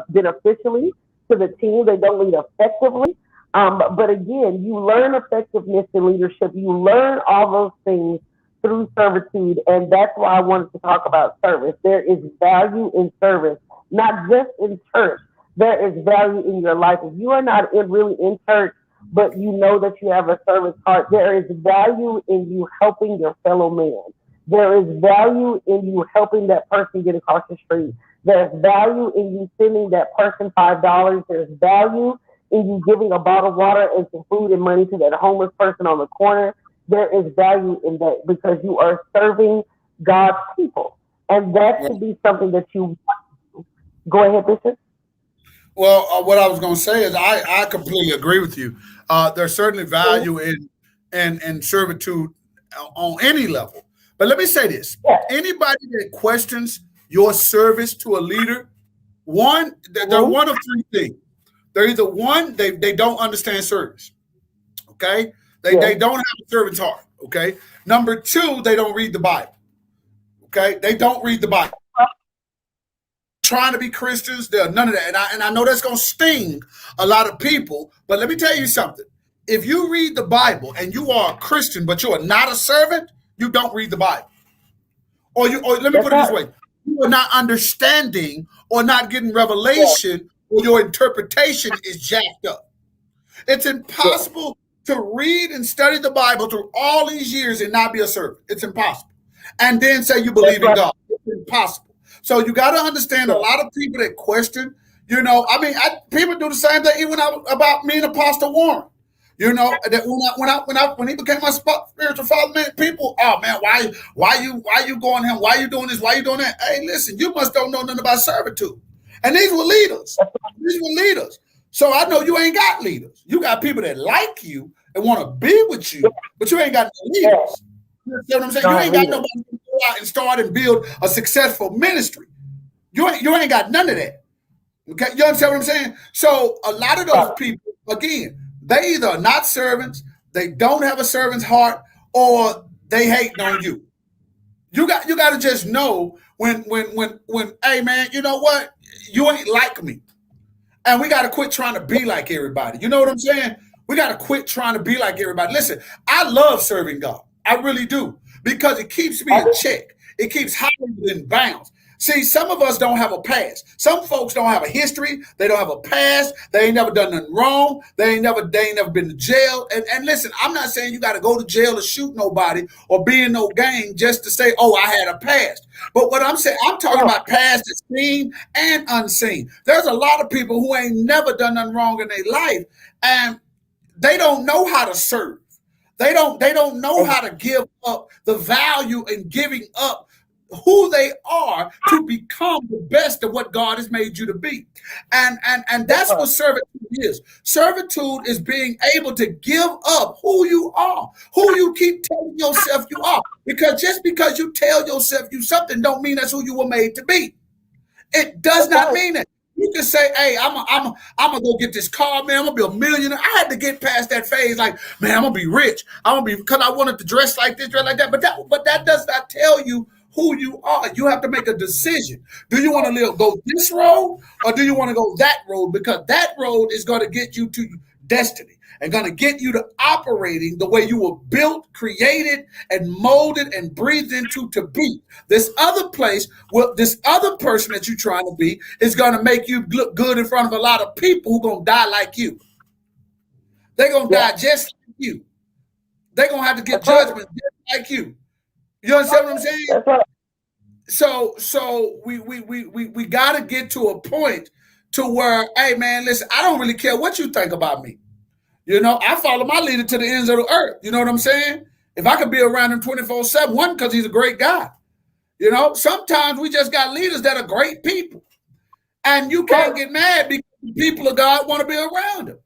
S2: beneficially to the team. They don't lead effectively. But again, you learn effectiveness in leadership. You learn all those things through servitude. And that's why I wanted to talk about service. There is value in service, not just in church. There is value in your life. If you are not really in church, but you know that you have a service heart, there is value in you helping your fellow man. There is value in you helping that person get across the street. There's value in you sending that person $5. There's value in you giving a bottle of water and some food and money to that homeless person on the corner. There is value in that because you are serving God's people. And that should be something that you go ahead, Bishop.
S1: Well, what I was going to say is I completely agree with you. There's certainly
S2: Mhm.
S1: value in servitude on any level. But let me say this:
S2: Yeah.
S1: anybody that questions your service to a leader, one, they're
S2: Mhm.
S1: one of three things. They're either one, they don't understand service. Okay, they
S2: Yes.
S1: don't have a servant's heart. Okay, number two, they don't read the Bible. Okay, they don't read the Bible. Trying to be Christians. There none of that. And I know that's gonna sting a lot of people, but let me tell you something. If you read the Bible and you are a Christian, but you are not a servant, you don't read the Bible. Or let me
S2: That's
S1: put it this
S2: right.
S1: way: you are not understanding or not getting
S2: Yes.
S1: revelation, or your interpretation is jacked up. It's
S2: Yes.
S1: impossible to read and study the Bible through all these years and not be a servant. It's impossible. And then say you
S2: That's
S1: believe in
S2: right.
S1: God. It's impossible. So you got to understand a
S2: Yes.
S1: lot of people that question, I mean, people do the same thing even about me and Apostle Warren. That when he became my spiritual father, man, people, oh man, why you going him? Why you doing this? Why you doing that? Hey, listen, you must don't know nothing about servitude. And these were leaders. These were leaders. So I know you ain't got leaders. You got people that like you and want to be with you, but you ain't got no
S2: Yeah.
S1: leaders. You know what I'm saying?
S2: Don't
S1: You
S2: have
S1: ain't got
S2: leaders.
S1: nobody to go out and start and build a successful ministry. You ain't got none of that. Okay, you understand what I'm saying? So a lot of those
S2: Right.
S1: people, again, they either are not servants, they don't have a servant's heart, or they hating on you. You got to just know when hey man, you know what? You ain't like me. And we got to quit trying to be like everybody. You know what I'm saying? We got to quit trying to be like everybody. Listen, I love serving God. I really do because it keeps me
S2: I
S1: in
S2: do.
S1: check. It keeps Hollywood in bounds. See, some of us don't have a past. Some folks don't have a history. They don't have a past. They ain't never done nothing wrong. They ain't never been to jail. And listen, I'm not saying you got to go to jail or shoot nobody or be in no gang just to say, oh, I had a past. But what I'm saying, I'm talking
S2: No.
S1: about past that's seen and unseen. There's a lot of people who ain't never done nothing wrong in their life, and they don't know how to serve. They don't know how to give up the value in giving up who they are to become the best of what God has made you to be. And
S2: That's
S1: that's
S2: right.
S1: what servitude is. Servitude is being able to give up who you are, who you keep telling yourself you are. Because just because you tell yourself you something don't mean that's who you were made to be. It does
S2: That's
S1: not
S2: right.
S1: mean it. You can say, "Hey, I'm gonna go get this car, man. I'm gonna be a millionaire." I had to get past that phase, like, man, I'm gonna be rich. I'm gonna be because I wanted to dress like this, dress like that. But that does not tell you who you are. You have to make a decision. Do you want to go this road or do you want to go that road? Because that road is going to get you to destiny and going to get you to operating the way you were built, created, and molded and breathed into to be. This other place, well, this other person that you're trying to be is going to make you look good in front of a lot of people who are going to die like you. They're going to
S2: Yeah.
S1: die just like you. They're going to have to get
S2: That's right.
S1: judgment just like you. You understand what I'm saying?
S2: That's right.
S1: So we got to get to a point to where, hey man, listen, I don't really care what you think about me. I follow my leader to the ends of the earth. You know what I'm saying? If I could be around him 24/7, one, because he's a great guy. Sometimes we just got leaders that are great people. And you can't
S2: Right.
S1: get mad because the people of God want to be around him.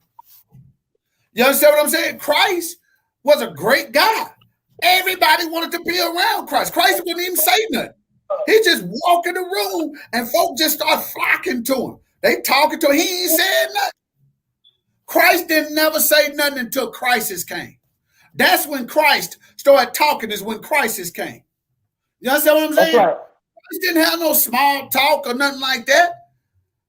S1: You understand what I'm saying? Christ was a great guy. Everybody wanted to be around Christ. Christ wouldn't even say nothing. He just walk in the room and folk just start flocking to him. They talking to him. He ain't saying nothing. Christ didn't never say nothing until crisis came. That's when Christ started talking, is when crisis came. You understand what I'm
S2: That's
S1: saying?
S2: right.
S1: Christ didn't have no small talk or nothing like that.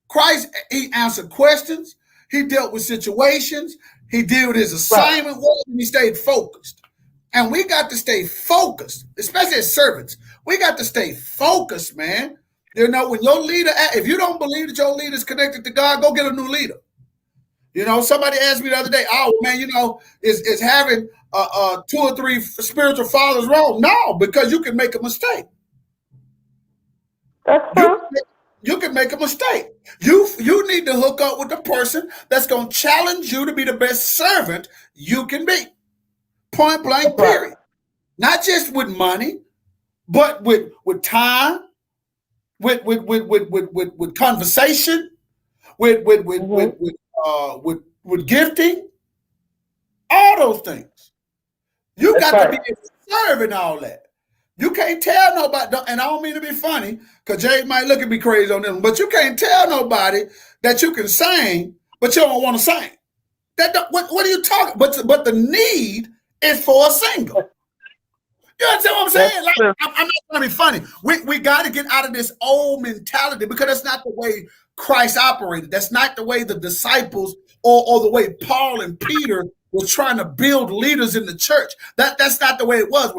S1: Christ, he answered questions. He dealt with situations. He did what his
S2: Right.
S1: assignment was, and he stayed focused. And we got to stay focused, especially as servants. We got to stay focused, man. When your leader, if you don't believe that your leader is connected to God, go get a new leader. Somebody asked me the other day, oh man, is having two or three spiritual fathers wrong? No, because you can make a mistake.
S2: That's
S1: You
S2: true.
S1: you can make a mistake. You need to hook up with the person that's going to challenge you to be the best servant you can be. Point
S2: That's
S1: blank.
S2: right.
S1: Period. Not just with money, but with time, with conversation, with with with with
S2: Mm-hmm.
S1: with uh with with gifting, all those things. You
S2: That's
S1: got to
S2: right.
S1: be able to serve in all that. You can't tell nobody, and I don't mean to be funny, because Jay might look at me crazy on this, but you can't tell nobody that you can sing, but you don't want to sing. What are you talking? But the need is for a singer. You understand what I'm
S2: That's
S1: saying? Like,
S2: true.
S1: I'm not trying to be funny. We got to get out of this old mentality because that's not the way Christ operated. That's not the way the disciples or the way Paul and Peter was trying to build leaders in the church. That's not the way it was.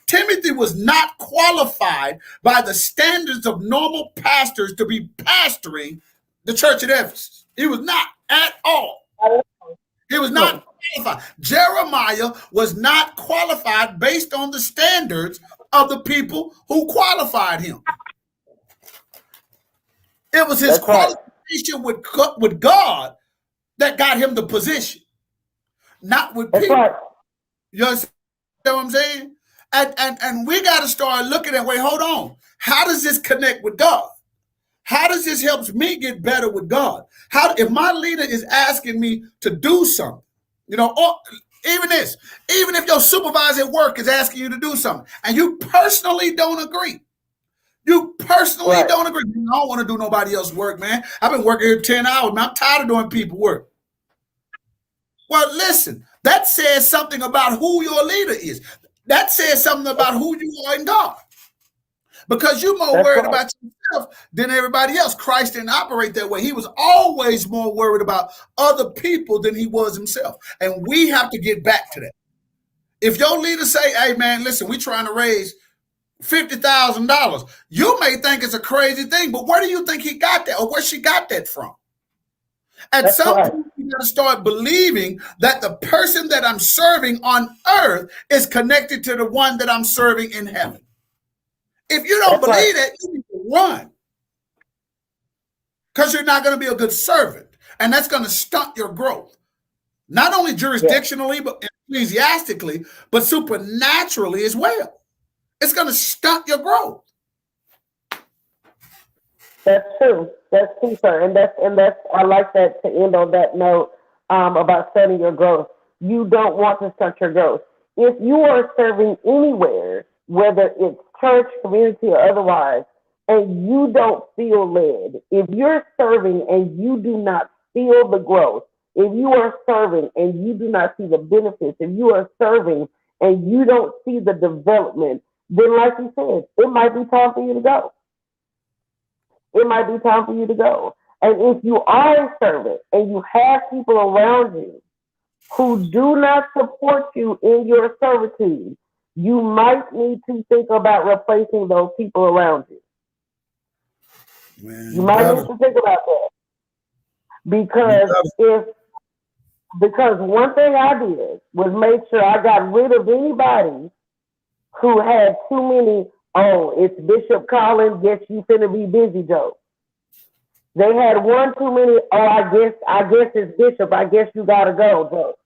S1: Timothy was not qualified by the standards of normal pastors to be pastoring the church at Ephesus. He was not at all. He was not qualified. Jeremiah was not qualified based on the standards of the people who qualified him. It was his
S2: That's right.
S1: qualification with God that got him the position, not with
S2: That's right.
S1: people. You understand what I'm saying? And we got to start looking at, wait, hold on. How does this connect with God? How does this just helps me get better with God. How if my leader is asking me to do something, or even if your supervisor at work is asking you to do something and you personally don't agree. You personally don't agree. I don't want to do nobody else's work, man. I've been working here 10 hours, man. I'm tired of doing people work. Well, listen, that says something about who your leader is. That says something about who you are in God. Because you're more worried about yourself than everybody else. Christ didn't operate that way. He was always more worried about other people than he was himself. And we have to get back to that. If your leader say, hey, man, listen, we're trying to raise $50,000, you may think it's a crazy thing, but where do you think he got that or where she got that from? At some point, you got to start believing that the person that I'm serving on earth is connected to the one that I'm serving in heaven. If you don't believe that, you need to run. Because you're not going to be a good servant. And that's going to stunt your growth. Not only jurisdictionally, but ecclesiastically, but supernaturally as well. It's going to stunt your growth.
S2: That's true. That's true, sir. And that's I like that to end on that note about stunting your growth. You don't want to stunt your growth. If you are serving anywhere, whether it's church, community, or otherwise, and you don't feel led, if you're serving and you do not feel the growth, if you are serving and you do not see the benefits, if you are serving and you don't see the development, then like you said, it might be time for you to go. It might be time for you to go. And if you are a servant and you have people around you who do not support you in your servitude, you might need to think about replacing those people around you. Man, you might need to think about that. Because one thing I did was make sure I got rid of anybody who had too many, oh, it's Bishop Collins, guess you finna be busy jokes. They had one too many, oh, I guess it's Bishop, I guess you gotta go jokes.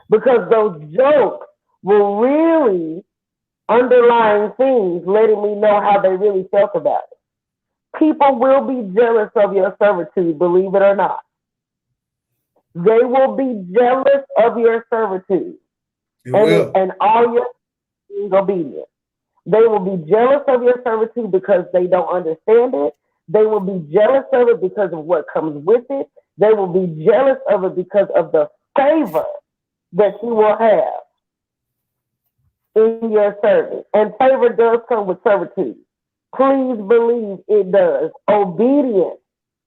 S2: Because those jokes were really underlying things letting me know how they really felt about it. People will be jealous of your servitude, believe it or not. They will be jealous of your servitude and all your being obedient. They will be jealous of your servitude because they don't understand it. They will be jealous of it because of what comes with it. They will be jealous of it because of the favor that you will have in your service. And favor does come with servitude. Please believe it does. Obedience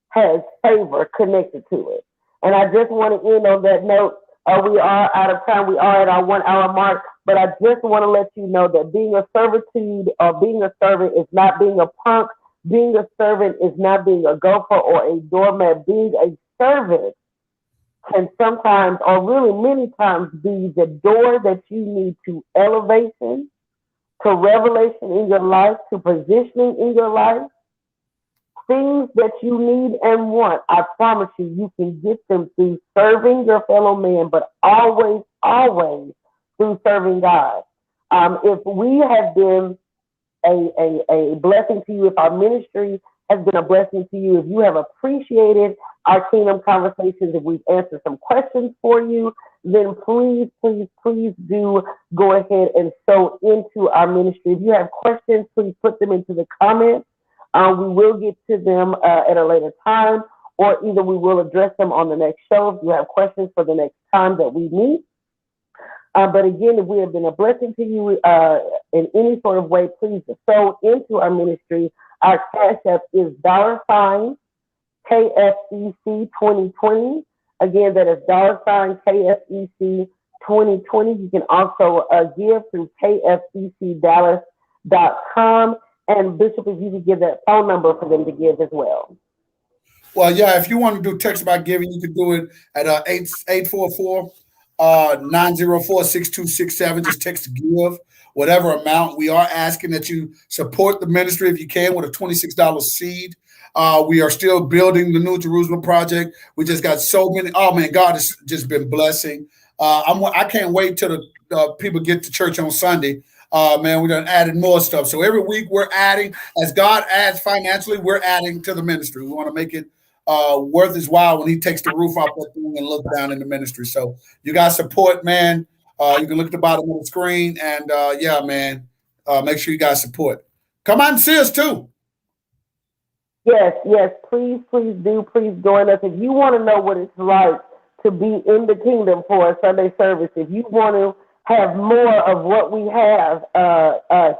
S2: has favor connected to it. And I just want to end on that note. We are out of time. We are at our 1 hour mark. But I just want to let you know that being a servitude or being a servant is not being a punk. Being a servant is not being a gopher or a doormat. Being a servant can sometimes, or really many times, be the door that you need to elevation, to revelation in your life, to positioning in your life. Things that you need and want, I promise you, you can get them through serving your fellow man, but always, always through serving God. If we have been a blessing to you, if our ministry has been a blessing to you, if you have appreciated our Kingdom Conversations, if we've answered some questions for you, then please, please, please do go ahead and sow into our ministry. If you have questions, please put them into the comments. We will get to them at a later time, or either we will address them on the next show if you have questions for the next time that we meet. But again, if we have been a blessing to you in any sort of way, please sow into our ministry. Our cash app is $KFEC 2020. Again, that is $KFEC 2020. You can also give through kfecdallas.com. And Bishop, if you could give that phone number for them to give as well.
S1: Well, yeah, if you want to do text about giving, you can do it at 844-904-6267. Just text give, whatever amount. We are asking that you support the ministry if you can with a $26 seed. We are still building the New Jerusalem project. We just got so many. Oh, man, God has just been blessing. I can't wait till the people get to church on Sunday. Man, we done added more stuff. So every week we're adding, as God adds financially, we're adding to the ministry. We want to make it worth his while when he takes the roof off that thing and look down in the ministry. So you guys support, man. You can look at the bottom of the screen, and yeah, man, make sure you guys support. Come on, see us too.
S2: Yes, yes, please, please do. Please join us. If you want to know what it's like to be in the kingdom for a Sunday service, if you want to have more of what we have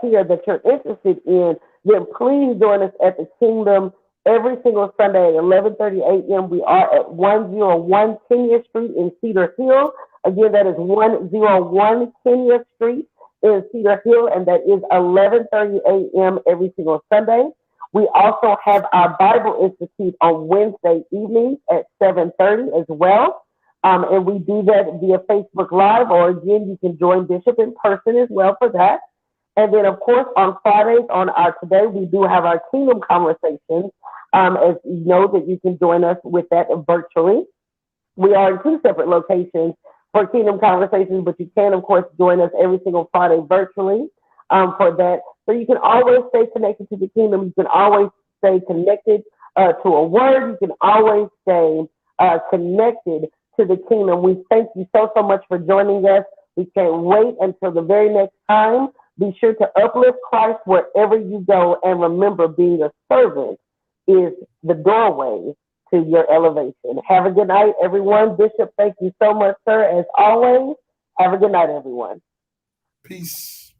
S2: here that you're interested in, then please join us at the kingdom every single Sunday at 11:30 a.m. We are at 101 Kenya Street in Cedar Hill. Again, that is 101 Kenya Street in Cedar Hill, and that is 11:30 a.m. every single Sunday. We also have our Bible Institute on Wednesday evenings at 7:30 as well. And we do that via Facebook Live, or again, you can join Bishop in person as well for that. And then, of course, on Fridays on our Today, we do have our Kingdom Conversations. As you know, that you can join us with that virtually. We are in two separate locations for Kingdom Conversations, but you can, of course, join us every single Friday virtually for that. So you can always stay connected to the kingdom. You can always stay connected to a word. You can always stay connected to the kingdom. We thank you so, so much for joining us. We can't wait until the very next time. Be sure to uplift Christ wherever you go. And remember, being a servant is the doorway to your elevation. Have a good night, everyone. Bishop, thank you so much, sir, as always. Have a good night, everyone.
S1: Peace.